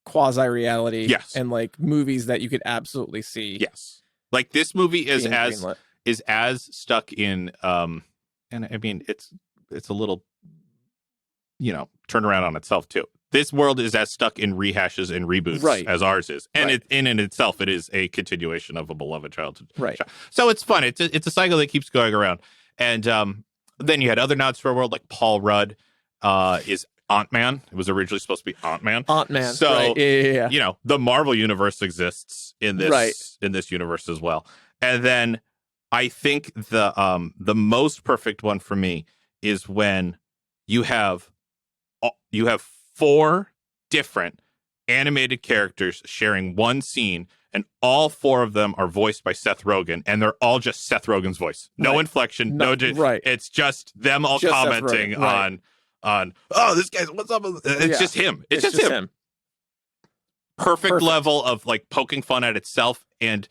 quasi-reality. Yes. And like movies that you could absolutely see. Yes. Like this movie is as stuck in and I mean it's a little turnaround on itself too. This world is as stuck in rehashes and reboots as ours is. And it in itself, it is a continuation of a beloved childhood. Right. So it's fun. It's a cycle that keeps going around. And then you had other nods for a world like Paul Rudd is Ant-Man. It was originally supposed to be Ant-Man. Ant-Man. So, right. Yeah. The Marvel universe exists in this universe as well. And then I think the most perfect one for me is when you have 4 different animated characters sharing one scene, and all 4 of them are voiced by Seth Rogen, and they're all just Seth Rogen's voice. No inflection, it's just them all commenting on oh, this guy's what's up? It's just him. It's just him. Perfect level of like poking fun at itself and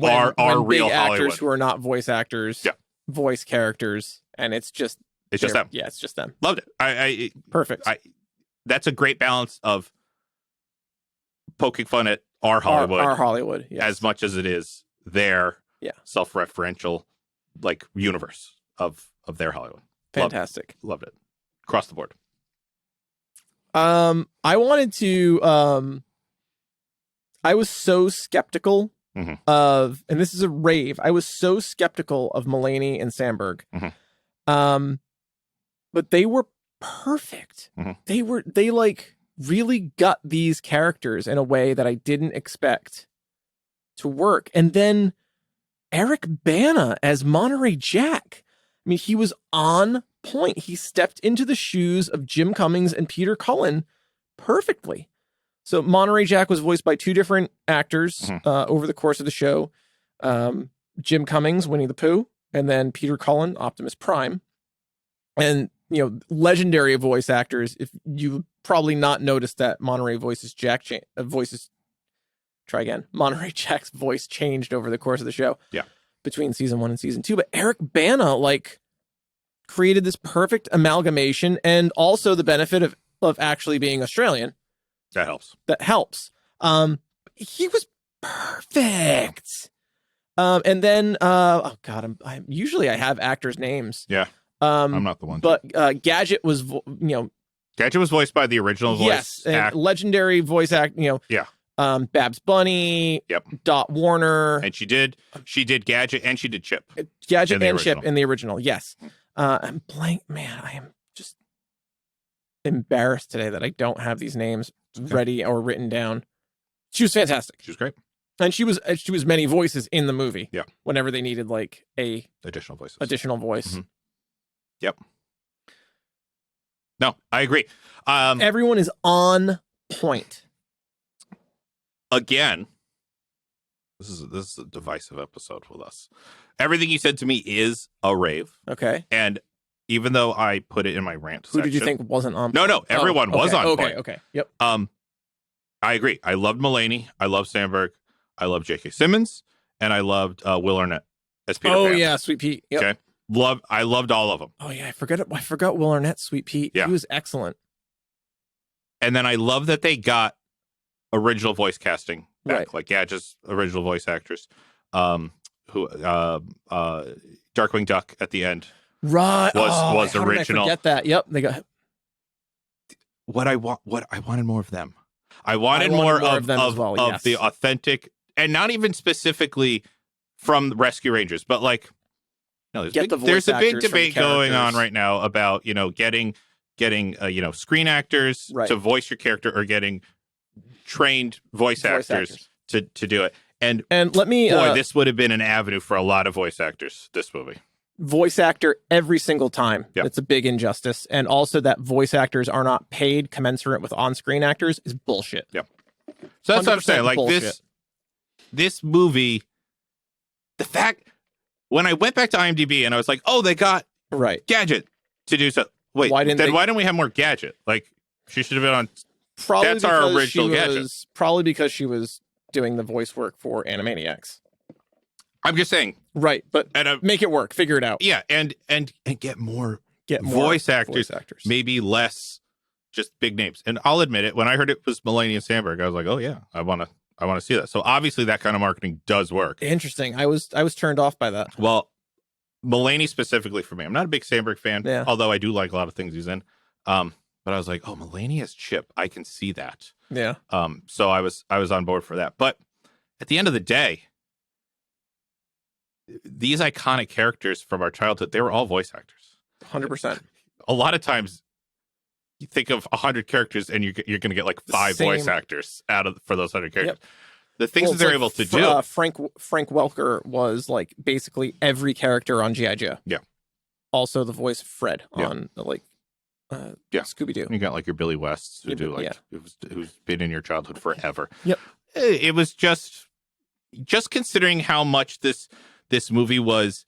our real big Hollywood. Actors who are not voice actors, voice characters, and it's just them. Yeah, it's just them. Loved it. Perfect. That's a great balance of poking fun at our Hollywood, our Hollywood, as much as it is their self-referential like universe of their Hollywood. Fantastic. Loved it across the board. I wanted to. I was so skeptical of, and this is a rave. I was so skeptical of Mulaney and Sandberg. But they were perfect. They like really got these characters in a way that I didn't expect to work. And then Eric Bana as Monterey Jack. I mean, he was on point. He stepped into the shoes of Jim Cummings and Peter Cullen perfectly. So Monterey Jack was voiced by 2 different actors over the course of the show. Jim Cummings, Winnie the Pooh, and then Peter Cullen, Optimus Prime. And legendary voice actors. If you probably not noticed that Monterey voices Jack Monterey Jack's voice changed over the course of the show. Yeah. Between season 1 and season 2, but Eric Bana like created this perfect amalgamation, and also the benefit of actually being Australian. That helps. He was perfect. And then I'm usually I have actors' names. Yeah. I'm not the one. But Gadget was, Gadget was voiced by the original voice. Yes, legendary voice act. Babs Bunny. Yep. Dot Warner. And she did Gadget and she did Chip. Gadget and Chip in the original. Yes. I'm blank, man. I am just embarrassed today that I don't have these names ready or written down. She was fantastic. She was great. And she was many voices in the movie. Yeah. Whenever they needed like a additional voice. Mm-hmm. Yep. No, I agree. Everyone is on point. Again, this is a divisive episode with us. Everything you said to me is a rave. Okay. And even though I put it in my rant Who section, did you think wasn't on point? No, everyone was on point. Okay. Yep. I agree. I loved Mulaney. I loved Sandberg. I loved J.K. Simmons. And I loved Will Arnett as Peter Pan. Oh, yeah, Sweet Pete. Yep. Okay. I loved all of them. Oh, yeah, I forgot Will Arnett, Sweet Pete. Yeah. He was excellent. And then I love that they got original voice casting back. Right. Like, yeah, just original voice actors. Darkwing Duck at the end. Right. Was how original. Did I forget that. Yep. They got I wanted more of them. I wanted more of them as well, of the authentic, and not even specifically from the Rescue Rangers, but like, there's a big debate going on right now about, getting screen actors to voice your character or getting trained voice actors to do it. And let me this would have been an avenue for a lot of voice actors, this movie. Voice actor every single time. Yep. It's a big injustice. And also that voice actors are not paid commensurate with on-screen actors is bullshit. Yep. So that's what I'm saying. Like this movie, the fact when I went back to IMDb and I was like, oh, they got Gadget to do so. Wait, why didn't we have more Gadget? Like she should have been on. That's our original Gadget. Probably because she was doing the voice work for Animaniacs. I'm just saying. Right, but make it work. Figure it out. Yeah, and get more voice actors. Maybe less just big names. And I'll admit it, when I heard it was Mulaney and Sandberg, I was like, oh yeah, I want to see that. So obviously that kind of marketing does work. Interesting. I was turned off by that. Well, Mulaney specifically for me. I'm not a big Sandberg fan, although I do like a lot of things he's in. But I was like, oh, Mulaney as Chip. I can see that. Yeah. So I was on board for that. But at the end of the day, these iconic characters from our childhood, they were all voice actors. 100%. A lot of times you think of 100 characters and you're going to get like 5 voice actors for those 100 characters. Yep. The things that they're able to do. Frank Welker was like basically every character on G.I. Joe. Yeah. Also the voice of Fred on Scooby-Doo. You got like your Billy Wests who who's been in your childhood forever. Yep. It was just considering how much this movie was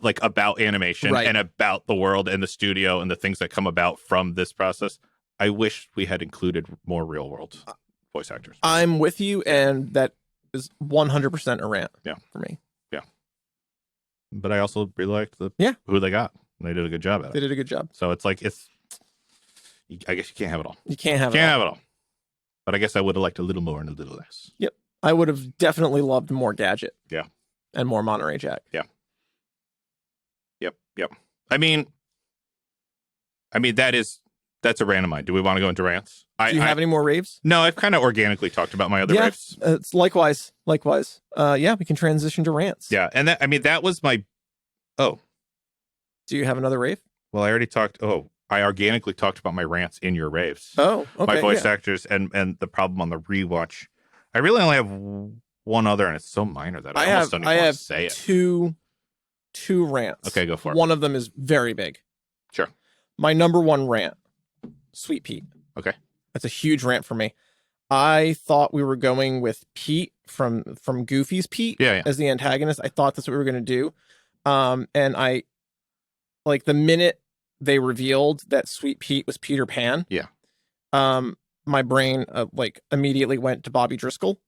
like about animation and about the world and the studio and the things that come about from this process. I wish we had included more real world voice actors. I'm with you, and that is 100% a rant for me. Yeah. But I also really liked who they got. They did a good job at it. They did a good job. So it's like, I guess you can't have it all. You can't have it all. But I guess I would have liked a little more and a little less. Yep. I would have definitely loved more Gadget. Yeah. And more Monterey Jack. Yeah. Yep. I mean, that's a rant of mine. Do we want to go into rants? Do you have any more raves? No, I've kind of organically talked about my other raves. It's likewise. We can transition to rants. Yeah, and that was my. Oh, do you have another rave? Well, I already talked. Oh, I organically talked about my rants in your raves. Oh, okay. My voice actors and the problem on the rewatch. I really only have one other, and it's so minor that I almost don't even want to say it. Two rants. Okay, go for it. One of them is very big. Sure. My number one rant, Sweet Pete. Okay. That's a huge rant for me. I thought we were going with Pete from Goofy's Pete as the antagonist. I thought that's what we were going to do. And I, like, the minute they revealed that Sweet Pete was Peter Pan. Yeah. My brain immediately went to Bobby Driscoll.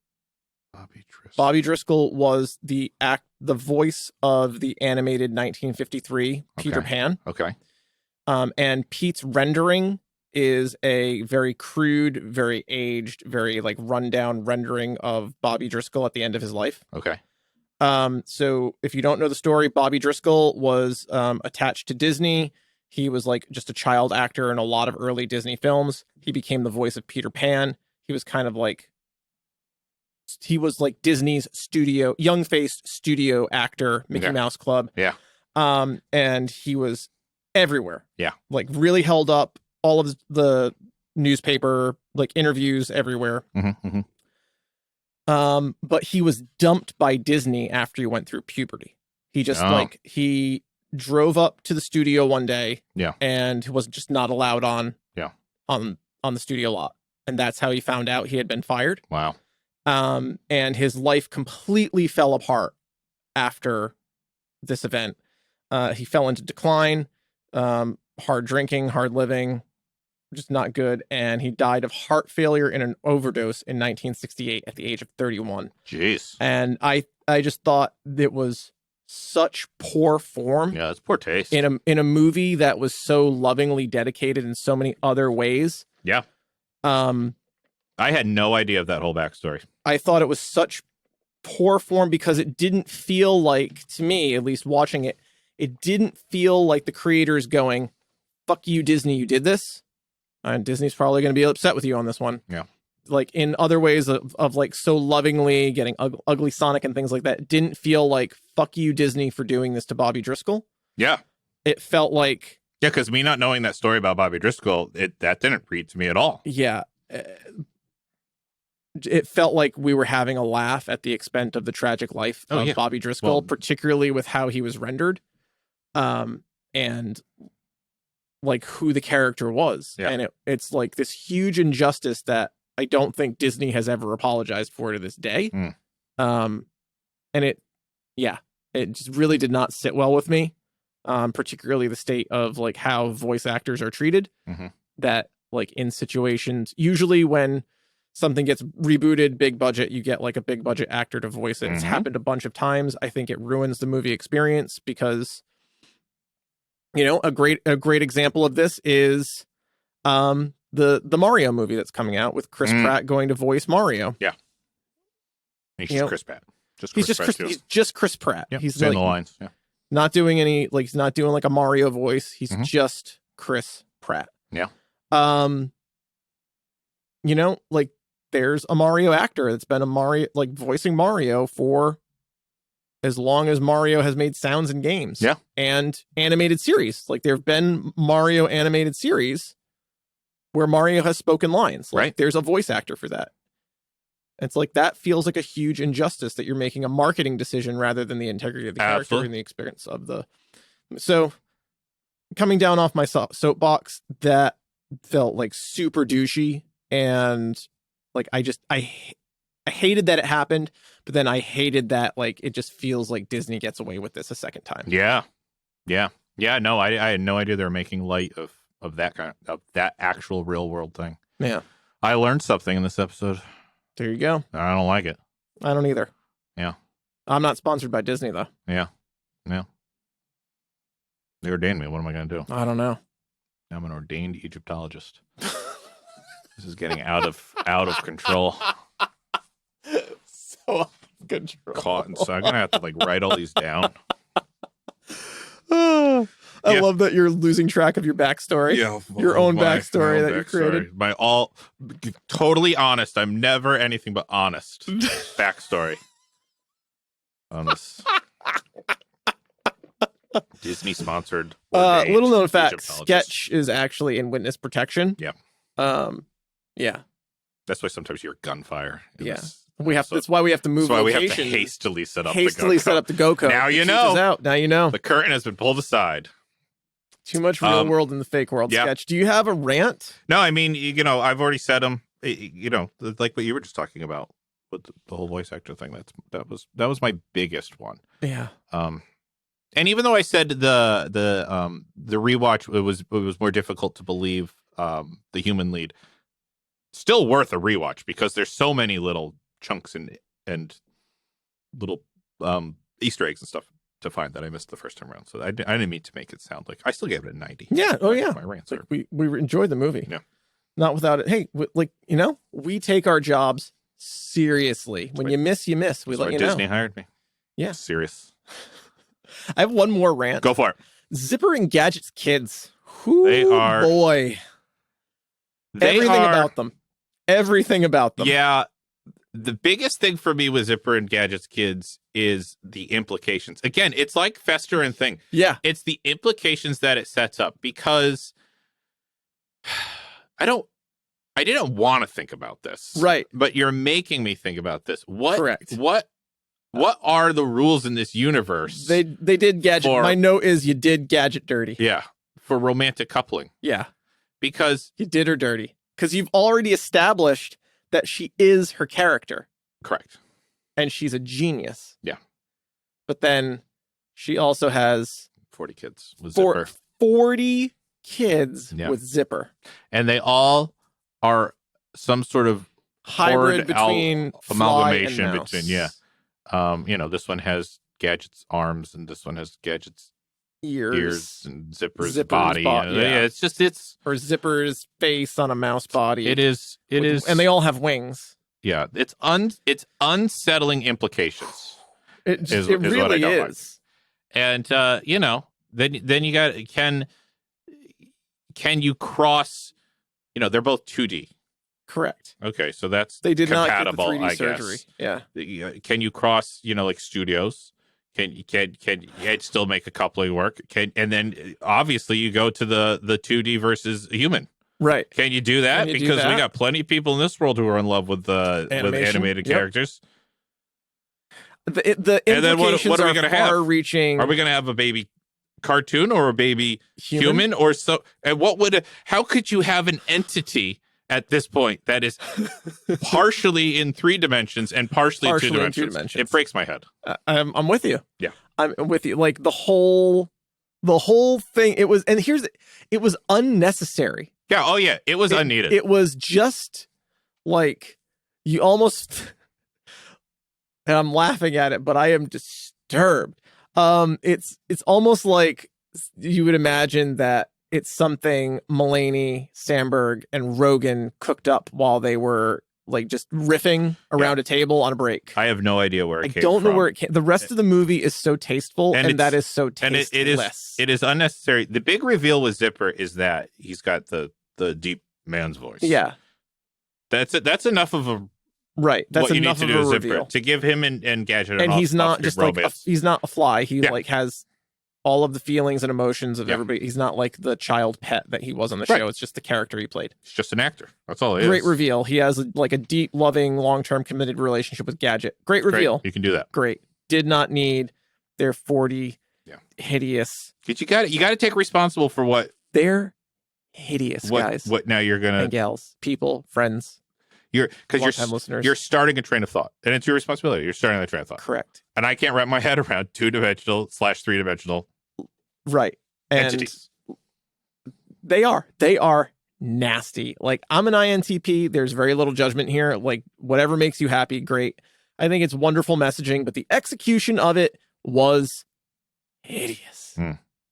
Bobby Driscoll was the voice of the animated 1953 Peter Pan. Okay. And Pete's rendering is a very crude, very aged, very rundown rendering of Bobby Driscoll at the end of his life. Okay. So if you don't know the story, Bobby Driscoll was attached to Disney. He was just a child actor in a lot of early Disney films. He became the voice of Peter Pan. He was kind of he was Disney's young-faced studio actor, Mickey Mouse Club. Yeah. And he was everywhere. Yeah. Really held up all of the newspaper, like, interviews everywhere. But he was dumped by Disney after he went through puberty. He just he drove up to the studio one day, and was just not allowed on the studio lot, and that's how he found out he had been fired. Wow. And his life completely fell apart after this event. He fell into decline, hard drinking, hard living, just not good. And he died of heart failure in an overdose in 1968 at the age of 31. Jeez. And I just thought it was such poor form. Yeah, it's poor taste. In a movie that was so lovingly dedicated in so many other ways. Yeah. I had no idea of that whole backstory. I thought it was such poor form because it didn't feel like, to me, at least watching it, it didn't feel like the creators going, fuck you, Disney, you did this. And Disney's probably going to be upset with you on this one. Yeah. Like, in other ways of like so lovingly getting ugly Sonic and things like that, it didn't feel like, fuck you, Disney, for doing this to Bobby Driscoll. Yeah. It felt like... Yeah, because me not knowing that story about Bobby Driscoll, that didn't read to me at all. Yeah. It felt like we were having a laugh at the expense of the tragic life of Bobby Driscoll, particularly with how he was rendered, and like who the character was. Yeah. And it's like this huge injustice that I don't think Disney has ever apologized for to this day. And it just really did not sit well with me, particularly the state of like how voice actors are treated. That like in situations, usually when something gets rebooted, big budget, you get like a big budget actor to voice it. It's happened a bunch of times. I think it ruins the movie experience because, you know, a great example of this is the Mario movie that's coming out with Chris Pratt going to voice Mario. Yeah. He's just Chris Pratt. He's just Chris Pratt. Yep. He's saying like, the lines. Yeah. Not doing any, like, he's not doing like a Mario voice. He's just Chris Pratt. Yeah. You know, like, there's a Mario actor that's been a Mario, like, voicing Mario for as long as Mario has made sounds in games. Yeah. And animated series. Like, there have been Mario animated series where Mario has spoken lines. Like, right. There's a voice actor for that. It's like, that feels like a huge injustice that you're making a marketing decision rather than the integrity of the character and the experience of the... So, coming down off my soapbox, that felt like super douchey, and like I hated that it happened, but then I hated that like it just feels like Disney gets away with this a second time. Yeah. No, I had no idea they were making light of that kind of that actual real world thing. Yeah, I learned something in this episode. There you go. I don't like it. I don't either. Yeah, I'm not sponsored by Disney though. Yeah. They ordained me. What am I going to do? I don't know. I'm an ordained Egyptologist. This is getting out of control. So out of control. Caught, so I'm gonna have to like write all these down. I love that you're losing track of your backstory. Yeah, your own backstory that you created. Totally honest. I'm never anything but honest. Backstory on this Disney sponsored. Little known fact: Sketch is actually in witness protection. Yeah. Yeah. That's why sometimes you hear gunfire. Yeah. That's why we have to move. That's why we have to hastily set up the go code. Now you know. Now you know. The curtain has been pulled aside. Too much real world in the fake world. Yeah. Sketch. Do you have a rant? No, I mean, you know, I've already said them. You know, like what you were just talking about with the whole voice actor thing. That was my biggest one. Yeah. And even though I said the rewatch, it was more difficult to believe the human lead. Still worth a rewatch because there's so many little chunks and little Easter eggs and stuff to find that I missed the first time around. So I didn't mean to make it sound like I still gave it a 90. Yeah. Oh yeah. My rants like we enjoyed the movie. Yeah. Not without it. Hey, like, you know, we take our jobs seriously. When you miss, you miss. We let you know. Disney hired me. Yeah. Serious. I have one more rant. Go for it. Zipper and Gadget's kids. They are. Boy. Everything about them. Yeah. The biggest thing for me with Zipper and Gadget's kids is the implications. Again, it's like Fester and Thing. Yeah. It's the implications that it sets up because I didn't want to think about this. Right. But you're making me think about this. Correct. What are the rules in this universe? They did gadget. My note is you did gadget dirty. Yeah. For romantic coupling. Yeah. Because you did her dirty. Because you've already established that she is her character. Correct. And she's a genius. Yeah. But then she also has 40 kids with Zipper. 40 kids with Zipper. And they all are some sort of hybrid between amalgamation and mouse. Between this one has Gadget's arms and this one has Gadget's ears and Zipper's body. Or Zipper's face on a mouse body. It is, and they all have wings. Yeah, it's unsettling implications. It really is. And then you got can you cross? They're both 2D. Correct. Okay, so that's they did compatible, not get the 3D surgery. Guess. Yeah. Can you cross? Like studios? Can you still make a coupling work? And then obviously you go to the 2D versus human. Right. Can you do that? Because we got plenty of people in this world who are in love with animated characters. The implications and then what are we going to have? Reaching. Are we going to have a baby cartoon or a baby human or so? And how could you have an entity at this point that is partially in 3 dimensions and partially in 2 dimensions? It breaks my head. I'm with you. Yeah, I'm with you. Like the whole thing. It was unnecessary. Yeah. Oh yeah. It was unneeded. It was just like you almost. And I'm laughing at it, but I am disturbed. It's almost like you would imagine that it's something Mulaney, Sandberg, and Rogen cooked up while they were like just riffing around a table on a break. I have no idea where it came from. I don't know where it came. The rest of the movie is so tasteful, and that is so tasteless. And it is unnecessary. The big reveal with Zipper is that he's got the deep man's voice. Yeah, that's it. That's enough of a. Right, that's enough of a reveal to give him and Gadget. And he's not just like he's not a fly. He like has all of the feelings and emotions of everybody. He's not like the child pet that he was on the show. It's just the character he played. He's just an actor. That's all it is. Great reveal. He has like a deep, loving, long-term committed relationship with Gadget. Great reveal. You can do that. Great. Did not need their 40 hideous. You got to take responsible for what they're hideous guys. What now you're gonna and gals, people, friends. You're starting a train of thought, and it's your responsibility. You're starting a train of thought. Correct. And I can't wrap my head around 2-dimensional/3-dimensional entities. They are nasty. Like, I'm an INTP. There's very little judgment here. Like, whatever makes you happy, great. I think it's wonderful messaging, but the execution of it was hideous.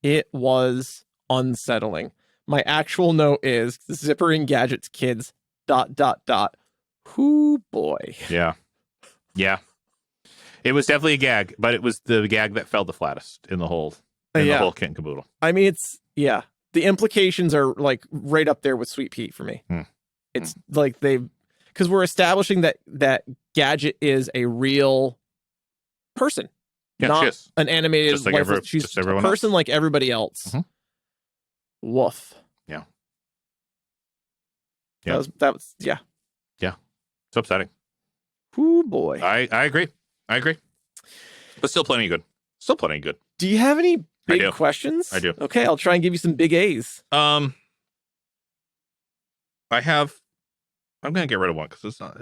It was unsettling. My actual note is Zipper and Gadget's kids. ... Whoo boy. Yeah. It was definitely a gag, but it was the gag that fell the flattest in the whole the whole kit and caboodle. I mean, the implications are like right up there with Sweet Pea for me. It's like because we're establishing that Gadget is a real person, not an animated. Just like she's a person like everybody else. Woof. Yeah. That was It's upsetting. Ooh boy. I agree. But still plenty good. Do you have any big questions? I do. Okay, I'll try and give you some big A's. I'm gonna get rid of one because it's not.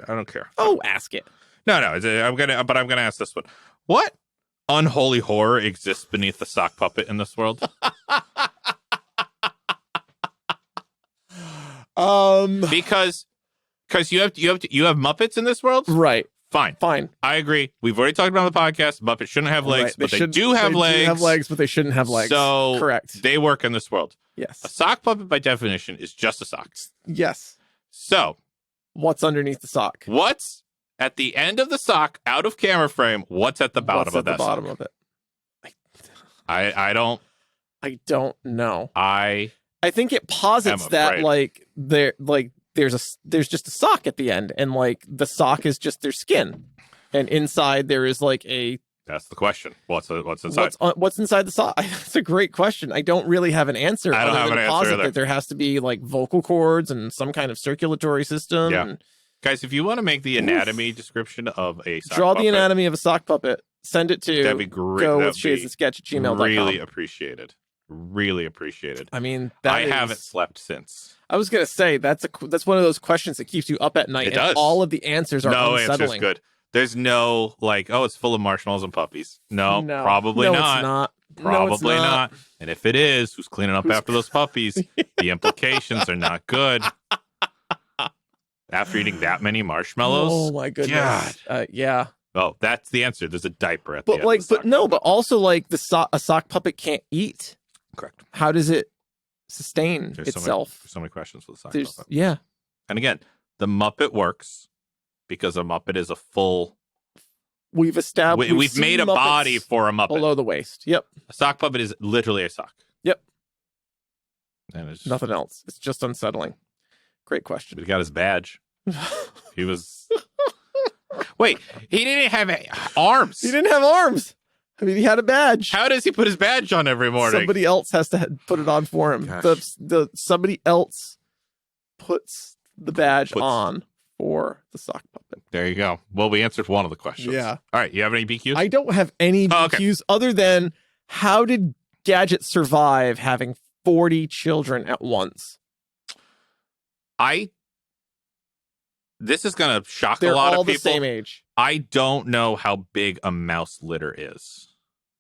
I don't care. Oh, ask it. No. I'm gonna ask this one. What unholy horror exists beneath the sock puppet in this world? Because you have Muppets in this world, right? Fine. I agree. We've already talked about on the podcast. Muppets shouldn't have legs, but they do have legs. They have legs, but they shouldn't have legs. So correct. They work in this world. Yes. A sock puppet, by definition, is just a sock. Yes. So what's underneath the sock? What's at the end of the sock, out of camera frame? What's at the bottom of that? Bottom of it. I don't know. I think it posits that there's just a sock at the end, and like the sock is just their skin, and inside there is like a That's the question. What's inside? What's inside the sock? That's a great question. I don't really have an answer. I don't have an answer either. That there has to be like vocal cords and some kind of circulatory system. Yeah. And... Guys, if you want to make the anatomy description of a sock draw puppet, the anatomy of a sock puppet, send it to that'd be great. gowithshadesandsketch@gmail.com. Really appreciated. Really appreciated. I mean, I haven't slept since. I was gonna say that's one of those questions that keeps you up at night. It does. All of the answers are unsettling. No answer's good. There's no like, oh, it's full of marshmallows and puppies. No, probably not. It's not. Probably not. And if it is, who's cleaning up after those puppies? The implications are not good. After eating that many marshmallows? Oh my goodness. Yeah. Oh, that's the answer. There's a diaper at the end. But also like a sock puppet can't eat. Correct. How does it sustain itself? So many questions with the sock puppet. Yeah. And again, the Muppet works because a Muppet is a full. We've established. We've made a body for a Muppet below the waist. Yep. A sock puppet is literally a sock. Yep. And it's nothing else. It's just unsettling. Great question. But he got his badge. He was. Wait, he didn't have arms. He didn't have arms. I mean, he had a badge. How does he put his badge on every morning? Somebody else has to put it on for him. Somebody else puts the badge on for the sock puppet. There you go. Well, we answered one of the questions. Yeah. All right. You have any BQs? I don't have any BQs other than how did Gadget survive having 40 children at once? This is going to shock They're a lot all of people. the same age. I don't know how big a mouse litter is.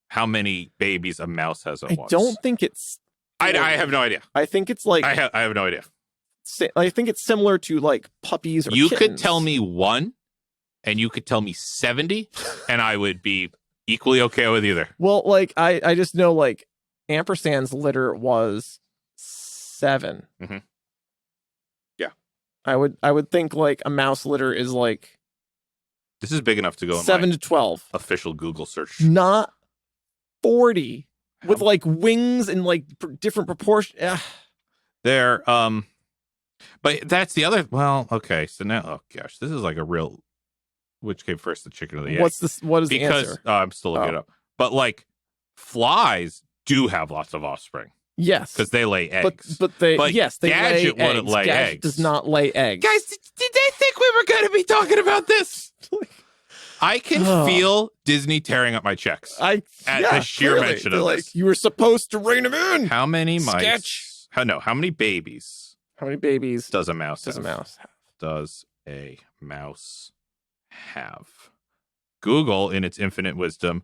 How many babies a mouse has at once. I don't think it's... I have no idea. I think it's like... I have no idea. I think it's similar to like puppies or You kittens. could tell me 1 and you could tell me 70 and I would be equally okay with either. Well, like I just know like Ampersand's litter was 7. Mm-hmm. Yeah. I would think like a mouse litter is like... This is big enough to go in 7 to 12. Official Google search. Not 40 with like wings and like different proportions. They're but that's the other. Well, okay. So now, oh gosh, this is like a real. Which came first, the chicken or the egg? What is the answer? I'm still looking it up. But like flies do have lots of offspring. Yes, because they lay eggs. But they Gadget lay wouldn't eggs. lay Gadget eggs. does not lay eggs. Guys, did they think we were going to be talking about this? I can feel Disney tearing up my checks at the sheer mention of this. You were supposed to rein him in. How many mice? How many babies? How many babies does a mouse have? Does a mouse have? Google, in its infinite wisdom,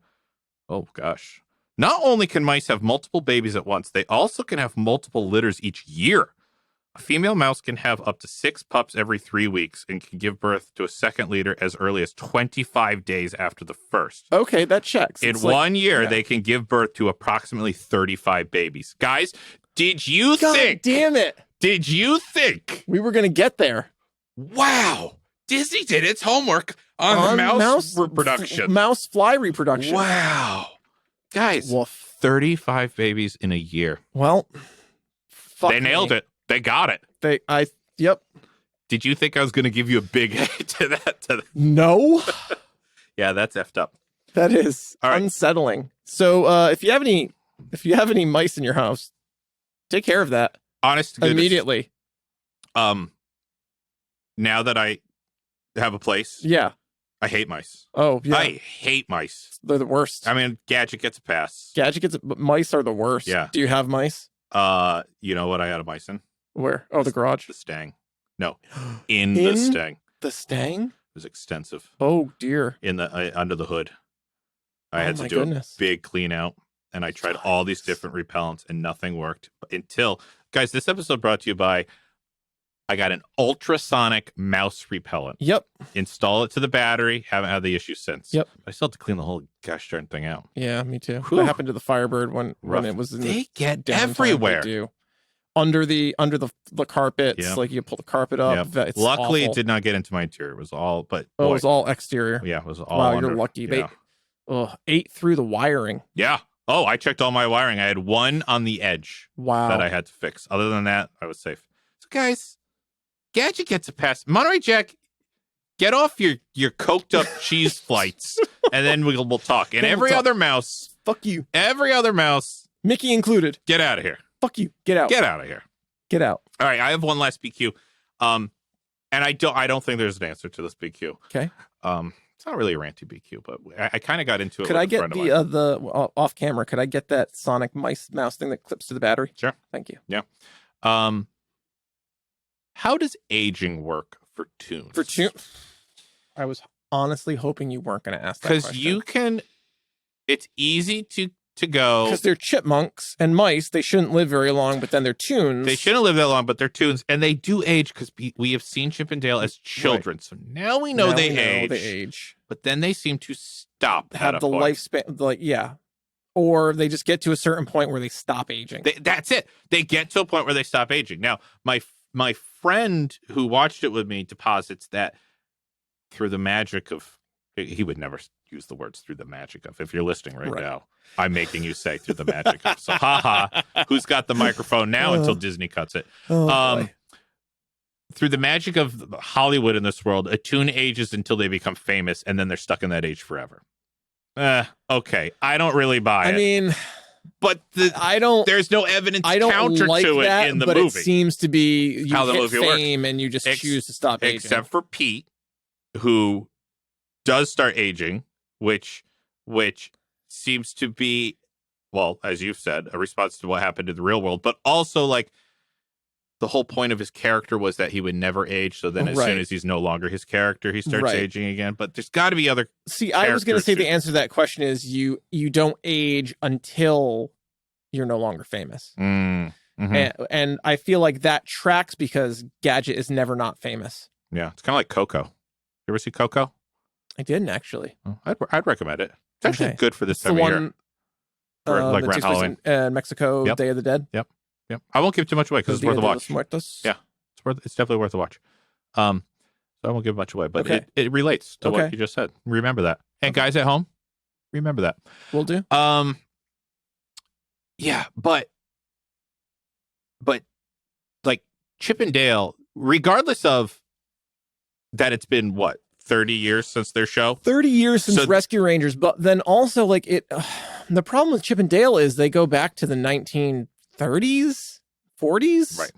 oh gosh. Not only can mice have multiple babies at once, they also can have multiple litters each year. A female mouse can have up to 6 pups every 3 weeks and can give birth to a second litter as early as 25 days after the first. Okay, that checks. In 1 year, they can give birth to approximately 35 babies. Guys, did you think... damn it. Did you think... we were going to get there? Wow. Disney did its homework on mouse reproduction. Mouse fly reproduction. Wow. Guys, 35 babies in a year. Well, they nailed it. They got it. Yep. Did you think I was going to give you a big A to that? No. Yeah, that's effed up. That is unsettling. So, if you have any mice in your house, take care of that. Honest to goodness. Immediately. Now that I have a place. Yeah. I hate mice. Oh, yeah. I hate mice. They're the worst. I mean, Gadget gets a pass. But mice are the worst. Yeah. Do you have mice? You know what I had a mice in? Where? Oh, the garage? The stang. No. In the stang. The stang? It was extensive. Oh, dear. In the under the hood. I had to do a big clean out, and I tried all these different repellents, and nothing worked until... Guys, this episode brought to you by... I got an ultrasonic mouse repellent. Yep. Install it to the battery. Haven't had the issue since. Yep. I still have to clean the whole gosh darn thing out. Yeah, me too. Whew. That happened to the Firebird when it was in they get everywhere. They do. Under the carpets, yep. Like you pull the carpet up. Yep. It's luckily, awful. it did not get into my interior. It was all, but it was all exterior. Yeah, it was all. Wow, under, you're lucky. Yeah. They ate through the wiring. Yeah. Oh, I checked all my wiring. I had one on the edge. Wow. That I had to fix. Other than that, I was safe. So, guys, Gadget gets a pass. Monterey Jack, get off your coked up cheese flights and then we'll talk. And every other mouse, fuck you. Every other mouse, Mickey included, get out of here. Fuck you. Get out. Get out of here. Get out. All right, I have one last BQ. And I don't think there's an answer to this BQ. Okay. It's not really a ranty BQ, but I kind of got into it. Could I get the off camera? Could I get that Sonic mouse thing that clips to the battery? Sure. Thank you. Yeah. How does aging work for tunes? I was honestly hoping you weren't going to ask that question. Because you can. It's easy to go. Because they're chipmunks and mice. They shouldn't live very long, but then they're tunes. They shouldn't live that long, but they're tunes, and they do age because we have seen Chip and Dale as children. Right. So now we know they age. But then they seem to stop. Have the lifespan, or they just get to a certain point where they stop aging. That's it. They get to a point where they stop aging. Now, my friend who watched it with me deposits that through the magic of, he would never use the words through the magic of. If you're listening right now, I'm making you say through the magic of. So, who's got the microphone now until Disney cuts it? Through the magic of Hollywood in this world, a tune ages until they become famous, and then they're stuck in that age forever. Okay, I don't really buy it. I mean, but there's no evidence counter to it in the movie. But it seems to be how the movie fame works. And you just choose to stop aging. Except for Pete, who does start aging, which seems to be, well, as you've said, a response to what happened in the real world, but also like the whole point of his character was that he would never age. So then as soon as he's no longer his character, he starts aging again. But there's got to be other. See, I was going to say the answer to that question is you don't age until you're no longer famous. Mm-hmm. And I feel like that tracks because Gadget is never not famous. Yeah, it's kind of like Coco. You ever see Coco? I didn't actually. Oh, I'd recommend it. It's actually good for this time of year. For like around Halloween. Mexico, Day of the Dead. Yep. I won't give too much away because it's worth a watch. Yeah, it's definitely worth a watch. So I won't give much away, but it relates to what you just said. Remember that. And guys at home, remember that. Will do. Yeah, but like Chip and Dale, regardless of that, it's been 30 years since their show? 30 years since Rescue Rangers, but then also like the problem with Chip and Dale is they go back to the 1930s, 40s, right?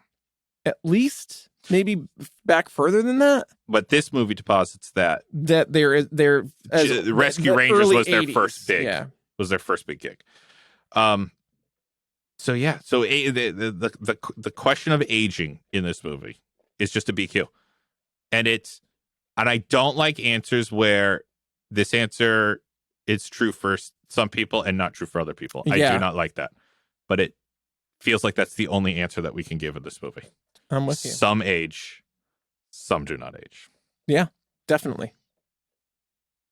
At least, maybe back further than that. But this movie deposits that they're Rescue Rangers was their 80s, first big, was their first big gig. So the question of aging in this movie is just a BQ, and I don't like answers where this answer is true for some people and not true for other people. I do not like that. But it feels like that's the only answer that we can give in this movie. I'm with you. Some age, some do not age. Yeah, definitely.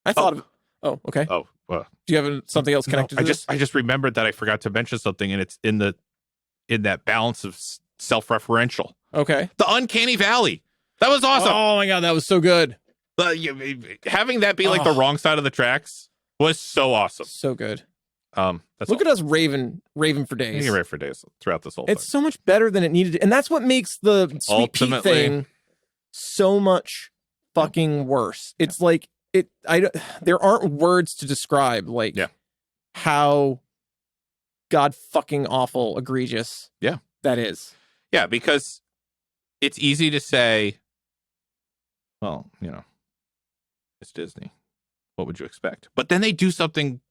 I thought of... Oh, okay. Oh, do you have something else connected to this? I just remembered that I forgot to mention something, and it's in that balance of self-referential. Okay. The Uncanny Valley. That was awesome. Oh my God, that was so good. Having that be like the wrong side of the tracks was so awesome. So good. Look at us raving for days. You rave for days throughout this whole thing. It's so much better than it needed to, and that's what makes the Sweet Pete thing so much fucking worse. It's like there aren't words to describe how god fucking awful egregious that is. Yeah, because it's easy to say, well, it's Disney. What would you expect? But then they do something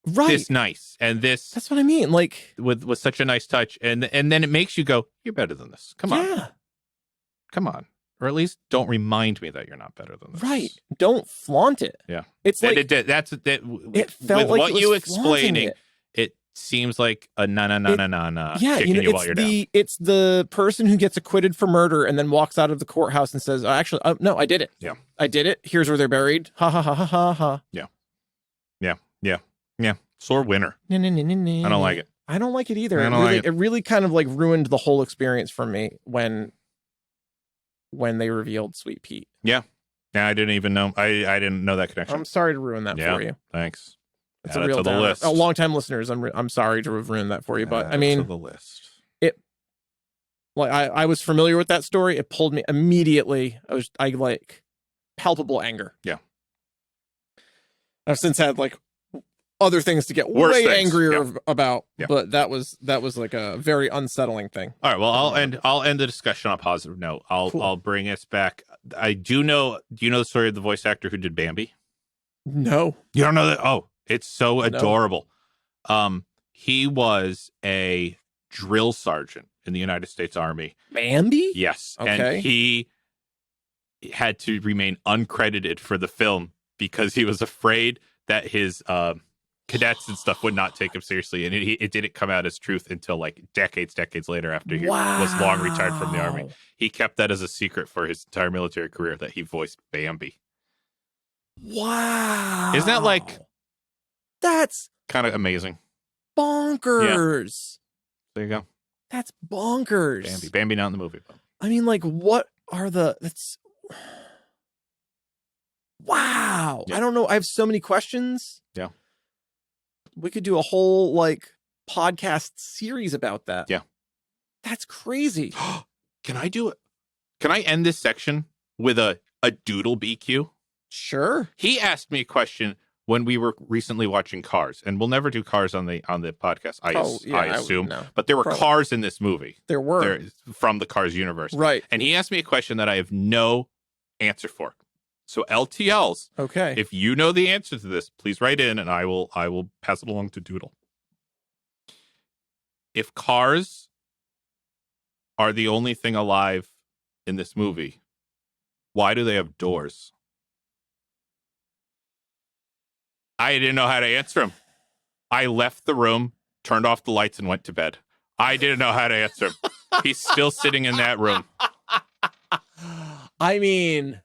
this nice and this. That's what I mean. Like with such a nice touch, and then it makes you go, "You're better than this. Come on, or at least don't remind me that you're not better than this." Right? Don't flaunt it. Yeah, it's like it that's that. It felt with like what you explaining. It seems like a na. Yeah, it's the person who gets acquitted for murder and then walks out of the courthouse and says, no, I did it. Yeah, I did it. Here's where they're buried. Ha ha ha ha ha ha. Yeah. Sore winner. I don't like it. I don't like it either. It really kind of like ruined the whole experience for me when they revealed Sweet Pete. Yeah, I didn't even know. I didn't know that connection. I'm sorry to ruin that for you. Thanks. It's a real downer. Long-time listeners, I'm sorry to have ruined that for you, but I mean, to the list. I was familiar with that story. It pulled me immediately. I like palpable anger. Yeah. I've since had like other things to get Worse way things. angrier about, Yeah. but that was like a very unsettling thing. All right. Well, I'll end the discussion on a positive note. I'll bring us back. I do know. Do you know the story of the voice actor who did Bambi? No, You don't know that? Oh, it's so adorable. He was a drill sergeant in the United States Army. Bambi? Yes. Okay. And he had to remain uncredited for the film because he was afraid that his cadets and stuff would not take him seriously, and it didn't come out as truth until like decades later after he was long retired from the Army. He kept that as a secret for his entire military career that he voiced Bambi. Wow. Isn't that like that's kind of amazing? Bonkers. Yeah. There you go. That's bonkers. Bambi not in the movie. I mean, like, what are that's wow. Yeah. I don't know. I have so many questions. Yeah. We could do a whole like podcast series about that. Yeah. That's crazy. Can I do it? Can I end this section with a doodle BQ? Sure. He asked me a question when we were recently watching Cars, and we'll never do Cars on the podcast. I assume, but there were cars in this movie. There were from the Cars universe, right? And he asked me a question that I have no answer for. So LTLs, okay. If you know the answer to this, please write in, and I will pass it along to Doodle. If cars are the only thing alive in this movie, why do they have doors? I didn't know how to answer him. I left the room, turned off the lights, and went to bed. I didn't know how to answer him. He's still sitting in that room. I mean,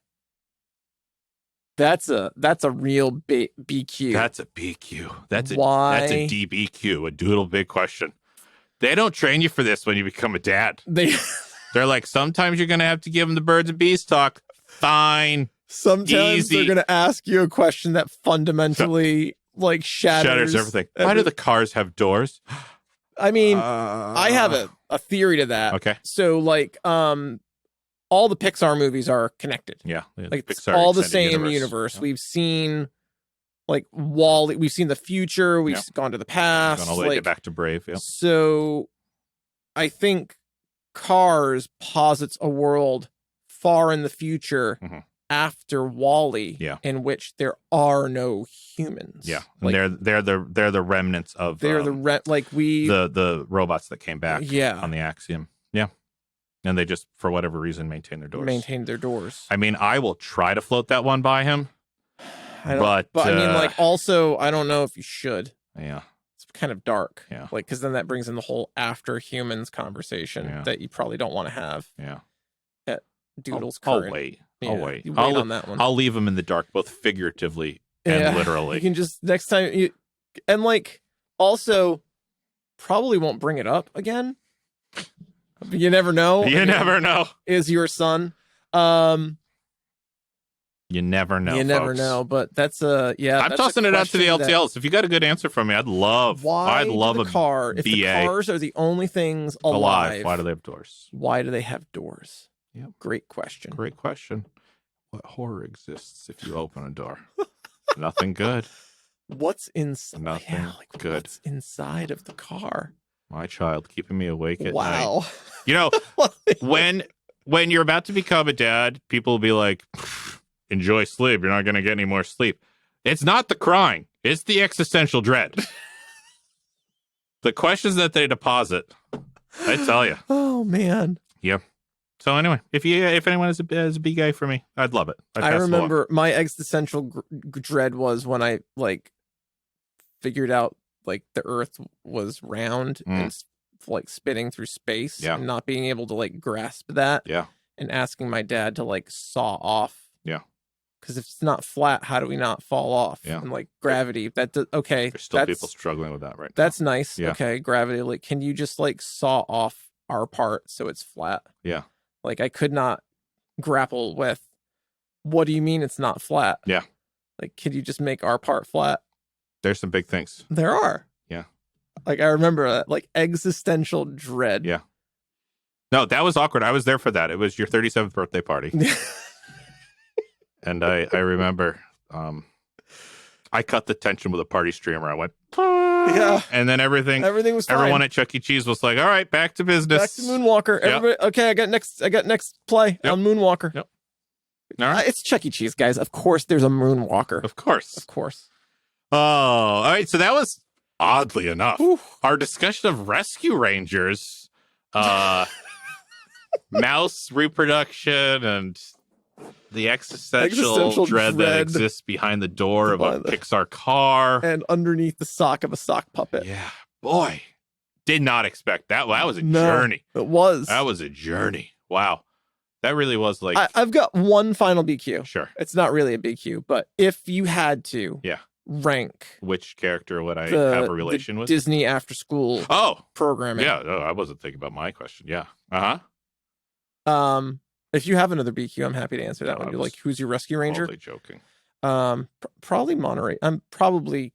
that's a real BQ. That's a BQ. That's a DBQ, a doodle big question. They don't train you for this when you become a dad. They're like, sometimes you're going to have to give them the birds and bees talk. Fine. Sometimes they're going to ask you a question that fundamentally like shatters everything. Why do the cars have doors? I mean, I have a theory to that. Okay. So like, all the Pixar movies are connected. Yeah. Like it's Pixar all the same universe. Yeah. We've seen like WALL-E, we've seen the future, we've gone to the past. Gone all the way back to Brave. Yeah. So I think Cars posits a world far in the future after WALL-E, in which there are no humans. Yeah, like, they're the remnants of the robots that came back. Yeah. On the Axiom. Yeah, and they just for whatever reason maintain their doors. I mean, I will try to float that one by him, but I mean, like, also, I don't know if you should. Yeah. It's kind of dark. Yeah. Like, because then that brings in the whole after humans conversation that you probably don't want to have. Yeah. At Doodle's I'll wait. Yeah, I'll wait. On that one. I'll leave him in the dark, both figuratively and literally. You can just next time and like also probably won't bring it up again. You never know. Never know. Is your son? You never know. You never know. But that's I'm tossing it out to the LTLs. If you got a good answer from me, I'd love a car. If the cars are the only things alive, why do they have doors? Why do they have doors? Yep. Great question. What horror exists if you open a door? Nothing good. What's inside? Nothing good. What's inside of the car? My child keeping me awake at night. Wow. You know, when you're about to become a dad, people will be like, enjoy sleep. You're not going to get any more sleep. It's not the crying. It's the existential dread. The questions that they deposit, I tell you. Oh, man. Yeah. So anyway, if anyone is a big guy for me, I'd love it. I remember my existential dread was when I like figured out like the Earth was round and like spinning through space and not being able to like grasp that. Yeah. And asking my dad to like saw off. Yeah. Because if it's not flat, how do we not fall off? Yeah. And like gravity, okay. There's still people struggling with that right now. That's nice. Yeah. Okay, gravity. Like, can you just like saw off our part so it's flat? Yeah. Like, I could not grapple with, what do you mean it's not flat? Yeah. Like, could you just make our part flat? There's some big things. There are. Yeah. Like, I remember that, like, existential dread. Yeah. No, that was awkward. I was there for that. It was your 37th birthday party. And I remember I cut the tension with a party streamer. I went, yeah, and then everything was fine. Everyone at Chuck E. Cheese was like, all right, back to business. Back to Moonwalker. Yep. Everybody, okay, I got next play on Moonwalker. Yep. All right. It's Chuck E. Cheese, guys. Of course there's a Moonwalker. Of course. Oh, all right. So that was, oddly enough, our discussion of Rescue Rangers, mouse reproduction, and the existential dread that exists behind the door of a Pixar car. And underneath the sock of a sock puppet. Yeah. Boy, did not expect that. Well, that was a journey. It was. That was a journey. Wow. That really was like... I've got one final BQ. Sure. It's not really a BQ, but if you had to rank... Which character would I have a relation with? Disney after-school programming. Yeah, I wasn't thinking about my question. Yeah. If you have another BQ, I'm happy to answer that one. You're like, who's your Rescue Ranger? Totally joking. Probably Monterey. I'm probably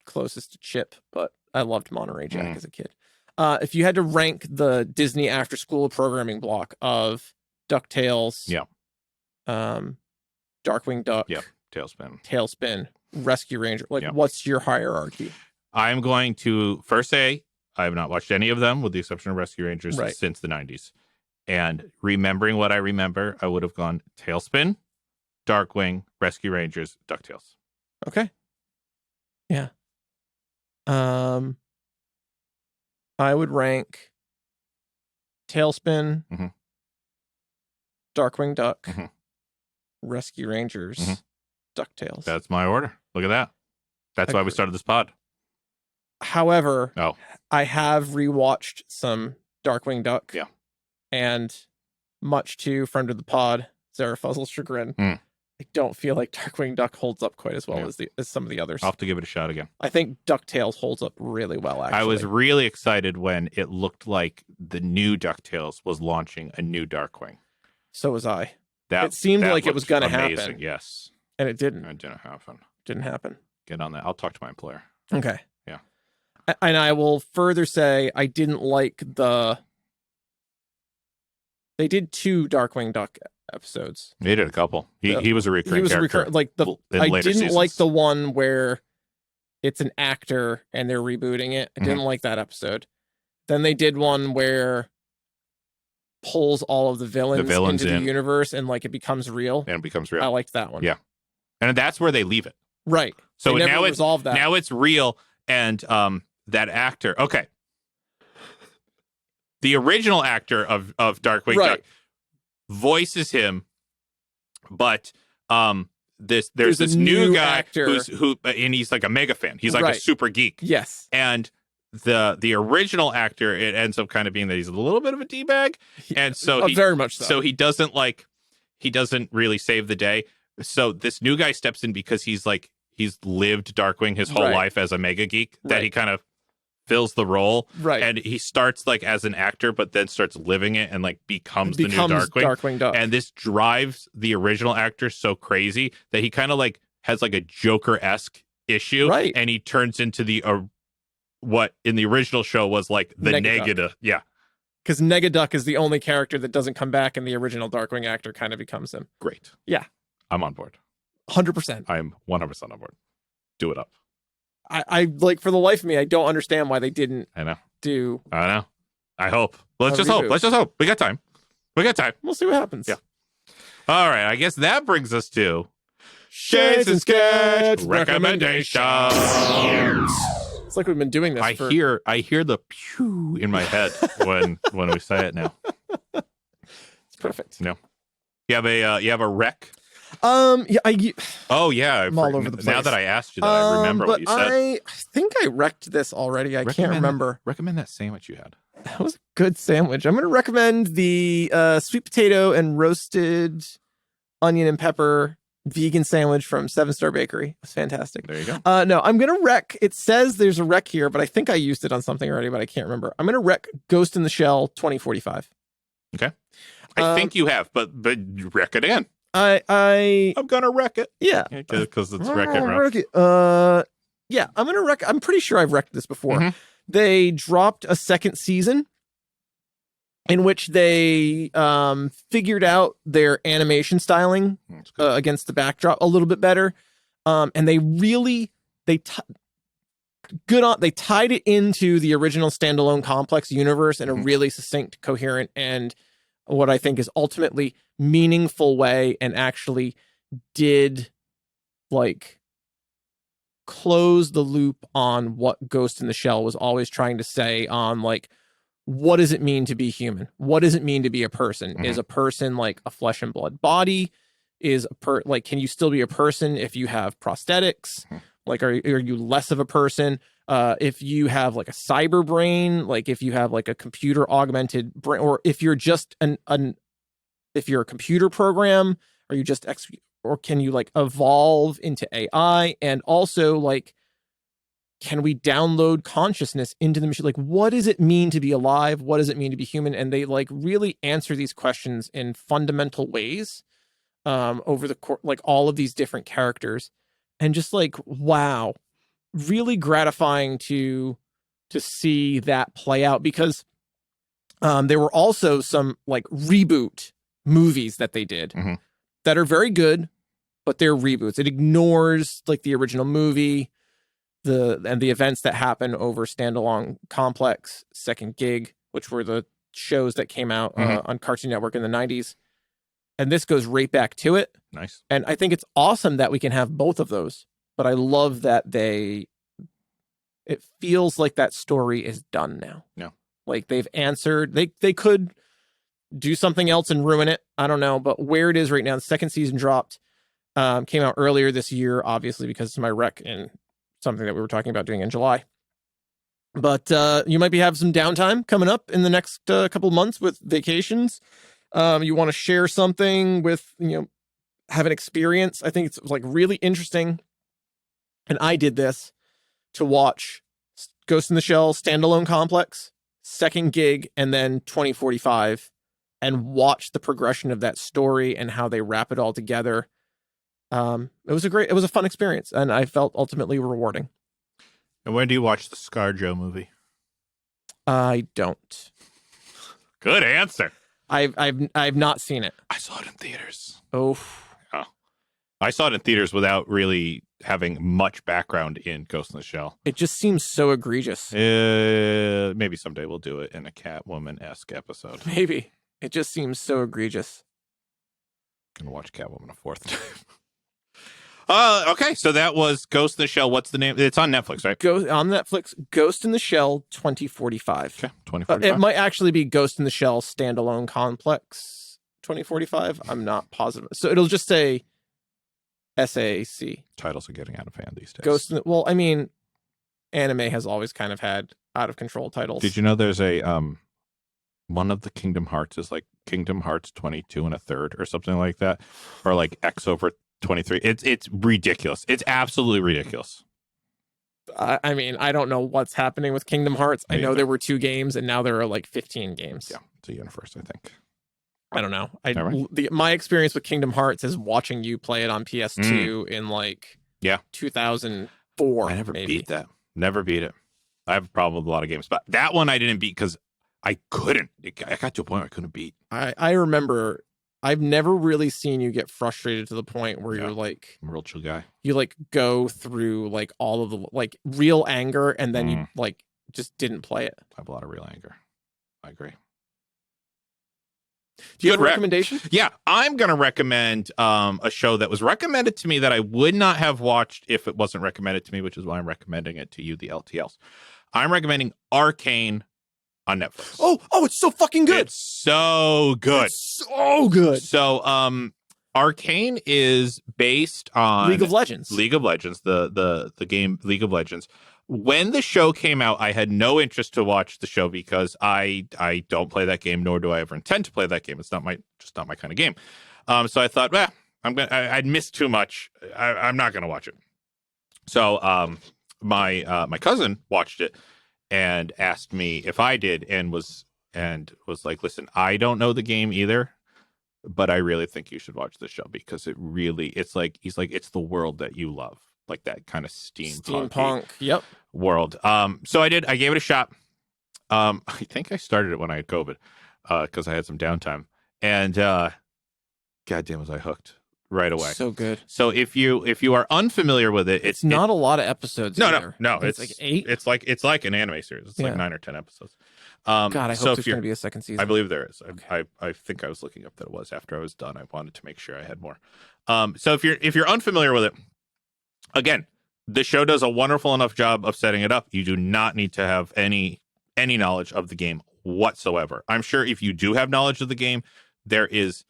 closest to Chip, but I loved Monterey Jack as a kid. If you had to rank the Disney after-school programming block of DuckTales, Darkwing Duck, Tailspin, Rescue Ranger, what's your hierarchy? I'm going to first say I have not watched any of them with the exception of Rescue Rangers since the 90s. And remembering what I remember, I would have gone Tailspin, Darkwing, Rescue Rangers, DuckTales. Okay. Yeah. I would rank Tailspin, Darkwing Duck, Rescue Rangers, DuckTales. That's my order. Look at that. That's why we started this pod. However, I have rewatched some Darkwing Duck. Yeah. And much to friend of the pod, Sarah Fuzzle's chagrin, I don't feel like Darkwing Duck holds up quite as well as some of the others. I'll have to give it a shot again. I think DuckTales holds up really well, actually. I was really excited when it looked like the new DuckTales was launching a new Darkwing. So was I. It seemed like it was going to happen. Yes. And it didn't. It didn't happen. Didn't happen. Get on that. I'll talk to my employer. Okay. Yeah. And I will further say I didn't like They did 2 Darkwing Duck episodes. They did a couple. He was a recurring character. I didn't like the one where it's an actor and they're rebooting it. I didn't like that episode. Then they did one where pulls all of the villains into the universe and it becomes real. And it becomes real. I liked that one. Yeah. And that's where they leave it. Right. So they now resolved that. Now it's real, and that actor. Okay. The original actor of Darkwing Duck voices him, but there's this new guy actor and he's like a mega fan. He's like a super geek. Yes. And the original actor, it ends up kind of being that he's a little bit of a D-bag, and so very much so. So he doesn't really save the day. So this new guy steps in because he's lived Darkwing his whole life as a mega geek, that he kind of fills the role, and he starts as an actor, but then starts living it and becomes the new Darkwing Duck. And this drives the original actor so crazy that he kind of has a Joker-esque issue, and he turns into the what in the original show was the negative, because Negaduck is the only character that doesn't come back, and the original Darkwing actor kind of becomes him. Great, I'm on board. 100%. I'm 100% on board. Do it up. I for the life of me, I don't understand why they didn't. I know. I know. I hope. Let's just hope. We got time. We'll see what happens. Yeah. All right. I guess that brings us to Shades and Sketch recommendations. It's like we've been doing this. I hear the pew in my head when we say it now. It's perfect. No. You have a rec? I'm all over the place. Now that I asked you that, I remember what you said. I think I wrecked this already. I can't remember. Recommend that sandwich you had. That was a good sandwich. I'm going to recommend the sweet potato and roasted onion and pepper vegan sandwich from 7-Star Bakery. It's fantastic. There you go. No, I'm going to rec. It says there's a rec here, but I think I used it on something already, but I can't remember. I'm going to rec Ghost in the Shell 2045. Okay. I think you have, but rec it in. I'm gonna wreck it. Yeah, because it's wrecking. Yeah, I'm gonna wreck. I'm pretty sure I've wrecked this before. They dropped a second season in which they figured out their animation styling against the backdrop a little bit better. And they tied it into the original standalone complex universe in a really succinct, coherent, and what I think is ultimately meaningful way, and actually did like close the loop on what Ghost in the Shell was always trying to say on like, what does it mean to be human? What does it mean to be a person? Is a person like a flesh and blood body? Can you still be a person if you have prosthetics? Like, are you less of a person if you have like a cyber brain? Like, if you have like a computer augmented brain, or if you're just if you're a computer program, are you just or can you like evolve into AI? And also, like, can we download consciousness into the machine? Like, what does it mean to be alive? What does it mean to be human? And they like really answer these questions in fundamental ways over the course, like all of these different characters. And just like, wow, really gratifying to see that play out, because there were also some like reboot movies that they did that are very good, but they're reboots. It ignores like the original movie, and the events that happen over Standalone Complex, Second Gig, which were the shows that came out on Cartoon Network in the 90s. And this goes right back to it. Nice. And I think it's awesome that we can have both of those. But I love that it feels like that story is done now. Yeah. Like they've answered, they could do something else and ruin it. I don't know. But where it is right now, the second season dropped, came out earlier this year, obviously, because it's my rec and something that we were talking about doing in July. But you might have some downtime coming up in the next couple months with vacations. You want to share something with, have an experience. I think it's like really interesting. And I did this to watch Ghost in the Shell Standalone Complex, Second Gig, and then 2045, and watch the progression of that story and how they wrap it all together. It was a fun experience, and I felt ultimately rewarding. And when do you watch the ScarJo movie? I don't. Good answer. I've not seen it. I saw it in theaters. Oh. Yeah. I saw it in theaters without really having much background in Ghost in the Shell. It just seems so egregious. Maybe someday we'll do it in a Catwoman-esque episode. Maybe. It just seems so egregious. I'm going to watch Catwoman a fourth time. Okay, so that was Ghost in the Shell. What's the name? It's on Netflix, right? On Netflix, Ghost in the Shell 2045. Okay, 2045. It might actually be Ghost in the Shell Standalone Complex 2045. I'm not positive. So it'll just say SAC. Titles are getting out of hand these days. Anime has always kind of had out of control titles. Did you know there's a one of the Kingdom Hearts is like Kingdom Hearts 22 and a third or something like that, or like X over 23. It's ridiculous. It's absolutely ridiculous. I don't know what's happening with Kingdom Hearts. I know there were 2 games, and now there are like 15 games. Yeah, it's a universe, I think. I don't know. My experience with Kingdom Hearts is watching you play it on PS2 in like 2004. I never beat that. Never beat it. I have a problem with a lot of games, but that one I didn't beat because I couldn't. I got to a point where I couldn't beat. I remember. I've never really seen you get frustrated to the point where you're like, I'm a real chill guy. You like go through like all of the like real anger, and then you like just didn't play it. I have a lot of real anger. I agree. Do you have a recommendation? Yeah, I'm going to recommend a show that was recommended to me that I would not have watched if it wasn't recommended to me, which is why I'm recommending it to you, the LTLs. I'm recommending Arcane on Netflix. Oh, it's so fucking good. It's so good. It's so good. So, Arcane is based on League of Legends. The game League of Legends. When the show came out, I had no interest to watch the show because I don't play that game, nor do I ever intend to play that game. It's not my kind of game. So I thought, I'd missed too much. I'm not gonna watch it. So my cousin watched it and asked me if I did, and was like, listen, I don't know the game either, but I really think you should watch the show because it's like, he's like, it's the world that you love, like that kind of steampunk yep, world. So I did. I gave it a shot. I think I started it when I had COVID because I had some downtime, and goddamn was I hooked. right away. So good. So if you are unfamiliar with it, it's not a lot of episodes. No. It's like 8. It's like an anime series. It's like 9 or 10 episodes. God, I hope there's going to be a second season. I believe there is. Okay. I think I was looking up that it was after I was done. I wanted to make sure I had more. So if you're unfamiliar with it, again, the show does a wonderful enough job of setting it up. You do not need to have any knowledge of the game whatsoever. I'm sure if you do have knowledge of the game, there is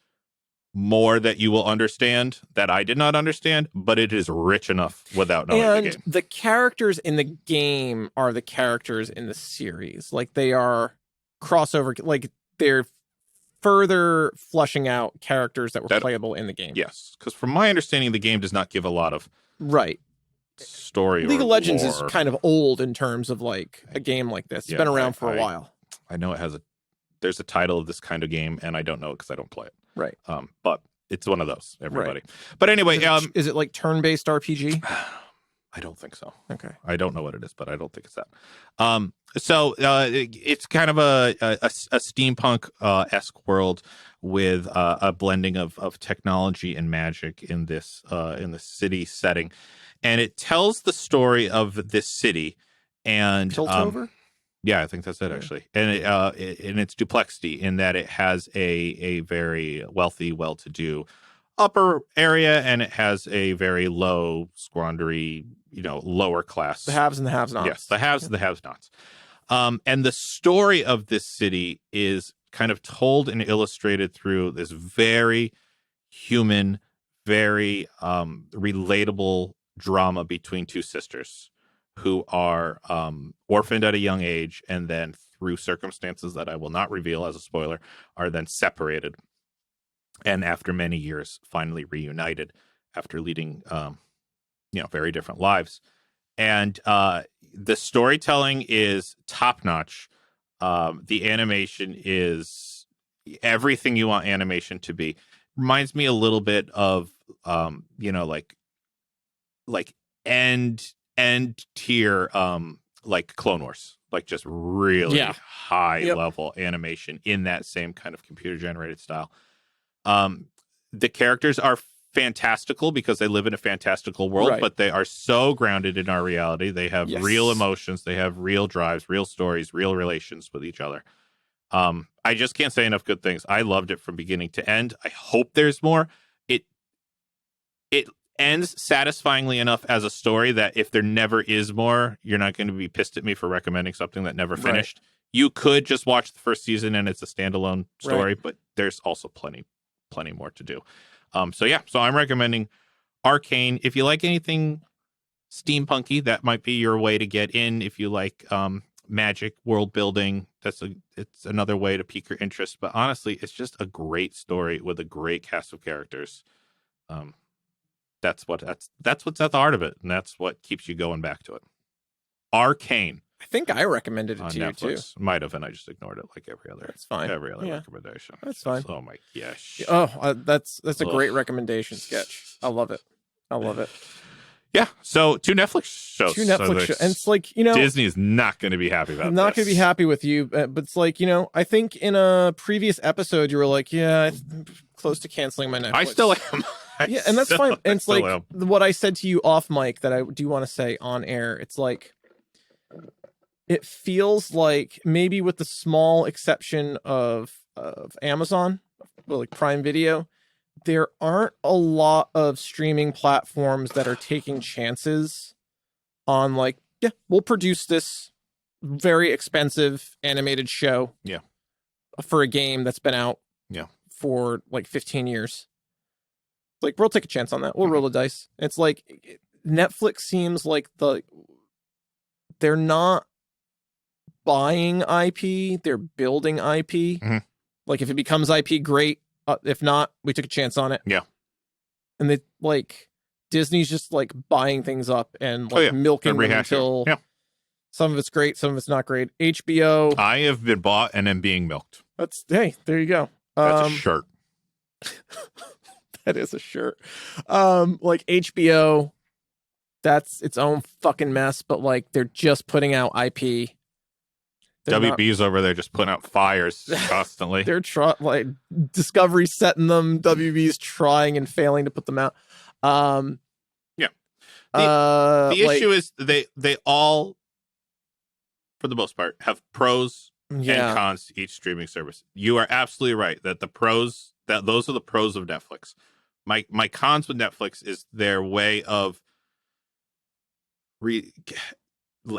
more that you will understand that I did not understand, but it is rich enough without knowing the game. The characters in the game are the characters in the series. Like, they are crossover, like they're further flushing out characters that were playable in the game. Yes, because from my understanding, the game does not give a lot of story. League of Legends lore. is kind of old in terms of like a game like this. It's been around for a while. I know there's a title of this kind of game, and I don't know it because I don't play it. Right. But it's one of those, everybody. Right. But anyway, is it like turn-based RPG? I don't think so. Okay. I don't know what it is, but I don't think it's that. So it's kind of a steampunk esque world with a blending of technology and magic in the city setting, and it tells the story of this city and Piltover. Yeah, I think that's it, actually. And in its duplexity, in that it has a very wealthy, well-to-do upper area, and it has a very low, squandery, lower class. The haves and the have-nots. Yes, the haves and the have-nots. And the story of this city is kind of told and illustrated through this very human, very relatable drama between two sisters who are orphaned at a young age, and then through circumstances that I will not reveal as a spoiler, are then separated, and after many years finally reunited after leading very different lives. And the storytelling is top notch. The animation is everything you want animation to be. Reminds me a little bit of like end tier like Clone Wars, like just really high level animation in that same kind of computer generated style. The characters are fantastical because they live in a fantastical world, but they are so grounded in our reality. They have real emotions, they have real drives, real stories, real relations with each other. I just can't say enough good things. I loved it from beginning to end. I hope there's more. It ends satisfyingly enough as a story that if there never is more, you're not going to be pissed at me for recommending something that never finished. You could just watch the first season and it's a standalone story, but there's also plenty more to do. So I'm recommending Arcane. If you like anything steampunky, that might be your way to get in. If you like magic, world building, it's another way to pique your interest. But honestly, it's just a great story with a great cast of characters. That's what's at the heart of it, and that's what keeps you going back to it. Arcane. I think I recommended it to Netflix. You too. Might have, and I just ignored it like every other. That's fine. Every other recommendation. That's fine. Oh my gosh. Oh, that's a great recommendation sketch. I love it. Yeah. So 2 Netflix shows. And it's like, Disney is not going to be happy about I'm not going to be happy with you, but it's like, I think in a previous episode you were like, I'm close to canceling my Netflix. I still am. And that's fine. And it's like what I said to you off mic that I do want to say on air. It's like, it feels like, maybe with the small exception of Amazon, like Prime Video, there aren't a lot of streaming platforms that are taking chances on like, we'll produce this very expensive animated show for a game that's been out for like 15 years. Like, we'll take a chance on that. We'll roll the dice. It's like Netflix seems like they're not buying IP, they're building IP. Like, if it becomes IP, great. If not, we took a chance on it. Yeah. And they like Disney's just like buying things up and like milking them until some of it's great, some of it's not great. HBO. I have been bought and am being milked. There you go. That's a shirt. That is a shirt. Like HBO, that's its own fucking mess, but like they're just putting out IP. WB's over there just putting out fires constantly. They're like Discovery setting them. WB's trying and failing to put them out. The issue is they all, for the most part, have pros and cons to each streaming service. You are absolutely right that those are the pros of Netflix. My cons with Netflix is their way of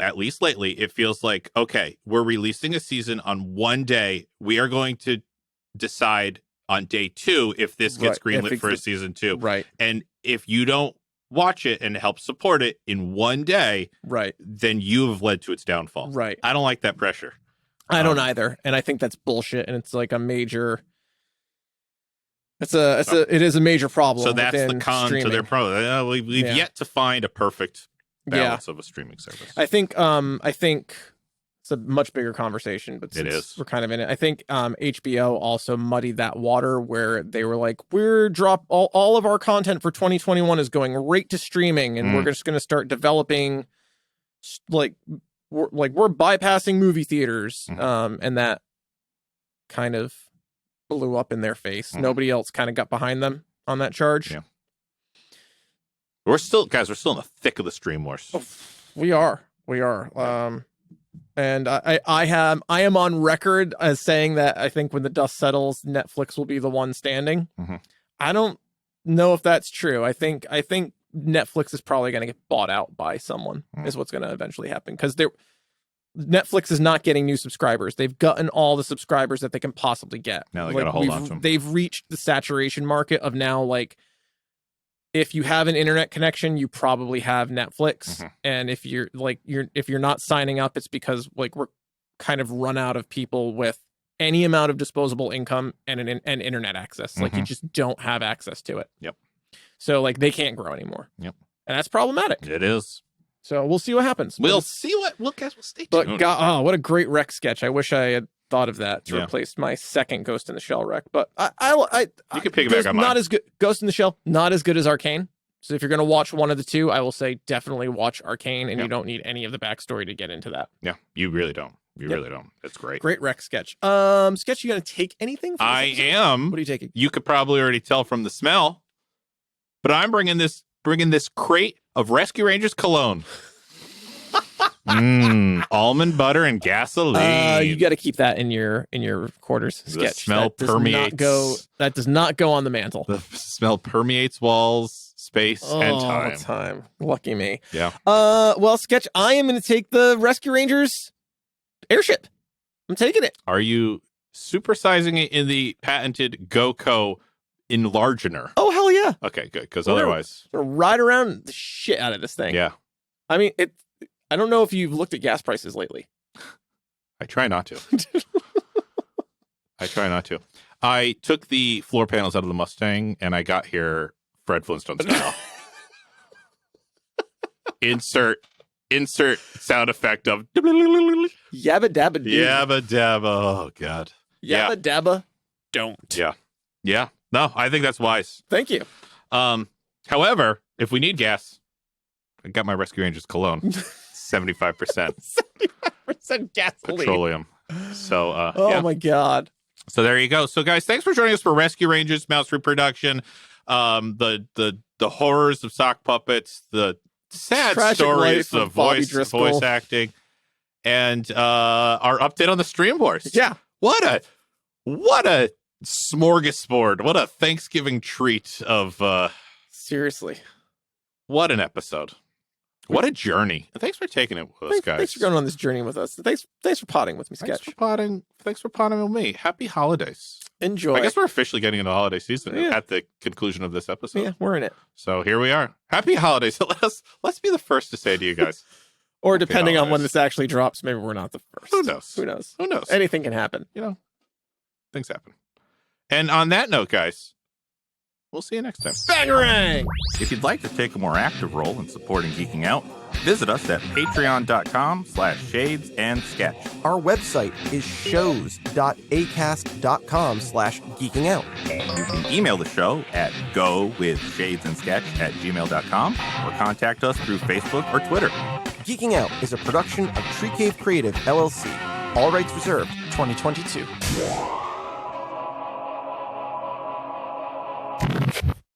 at least lately, it feels like, okay, we're releasing a season on one day. We are going to decide on day 2 if this gets greenlit for a season 2. Right. And if you don't watch it and help support it in one day, then you have led to its downfall. Right. I don't like that pressure. I don't either. And I think that's bullshit. And it's like a major... It is a major problem. So that's the con streaming. To their pro. We've yet to find a perfect balance of a streaming service. I think it's a much bigger conversation, but since we're kind of in it, I think HBO also muddied that water where they were like, we're all of our content for 2021 is going right to streaming, and we're just going to start developing we're bypassing movie theaters, and that kind of blew up in their face. Nobody else kind of got behind them on that charge. Yeah. We're still in the thick of the stream wars. Oh, we are. And I am on record as saying that I think when the dust settles, Netflix will be the one standing. I don't know if that's true. I think Netflix is probably going to get bought out by someone is what's going to eventually happen, because Netflix is not getting new subscribers. They've gotten all the subscribers that they can possibly get. Now they got to hold on to them. They've reached the saturation market of now, like, if you have an internet connection, you probably have Netflix. And if you're not signing up, it's because like we're kind of run out of people with any amount of disposable income and internet access. Like you just don't have access to it. Yep. So like they can't grow anymore. Yep. And that's problematic. It is. So we'll see what happens. We'll see what. We'll stay tuned. But God, what a great wreck sketch! I wish I had thought of that to replace my second Ghost in the Shell wreck. But you can piggyback on mine. Not as good. Ghost in the Shell, not as good as Arcane. So if you're going to watch one of the two, I will say definitely watch Arcane, and you don't need any of the backstory to get into that. Yeah, you really don't. You really don't. It's great. Great wreck sketch. Sketch, you going to take anything? I am. What are you taking? You could probably already tell from the smell, but I'm bringing this crate of Rescue Rangers cologne. Almond butter and gasoline. You got to keep that in your quarters. The sketch. smell permeates. That does not go on the mantle. The smell permeates walls, space, and time. Lucky me. Yeah. Well, sketch. I am going to take the Rescue Rangers airship. I'm taking it. Are you supersizing it in the patented GoCo enlargener? Oh hell yeah. Okay, good. Because otherwise, we're ride around the shit out of this thing. Yeah. I mean, I don't know if you've looked at gas prices lately. I try not to. I took the floor panels out of the Mustang, and I got here Fred Flintstone style. Insert sound effect of yabba dabba doo. Yabba dabba. Oh God. Yabba dabba. Don't. Yeah. No, I think that's wise. Thank you. However, if we need gas, I got my Rescue Rangers cologne. 75%. 75% gasoline. Petroleum. So, my God. So there you go. So, guys, thanks for joining us for Rescue Rangers Mouse Reproduction. The horrors of sock puppets, the sad tragic stories of voice acting, and our update on the stream wars. Yeah. What a smorgasbord. What a Thanksgiving treat of seriously. What an episode. What a journey. Thanks for taking it with us, guys. Thanks for going on this journey with us. Thanks for potting with me, sketch. Thanks for potting with me. Happy holidays. Enjoy. I guess we're officially getting into the holiday season at the conclusion of this episode. Yeah, we're in it. So here we are. Happy holidays. Let's be the first to say to you guys. Or depending on when this actually drops, maybe we're not the first. Who knows? Who knows? Anything can happen. Things happen. And on that note, guys, we'll see you next time. Bangarang! If you'd like to take a more active role in supporting Geeking Out, visit us at patreon.com/shadesansketch. Our website is shows.acast.com/geekingout. You can email the show at gowithshadesansketch@gmail.com or contact us through Facebook or Twitter. Geeking Out is a production of Tree Cave Creative, LLC. All rights reserved. 2022.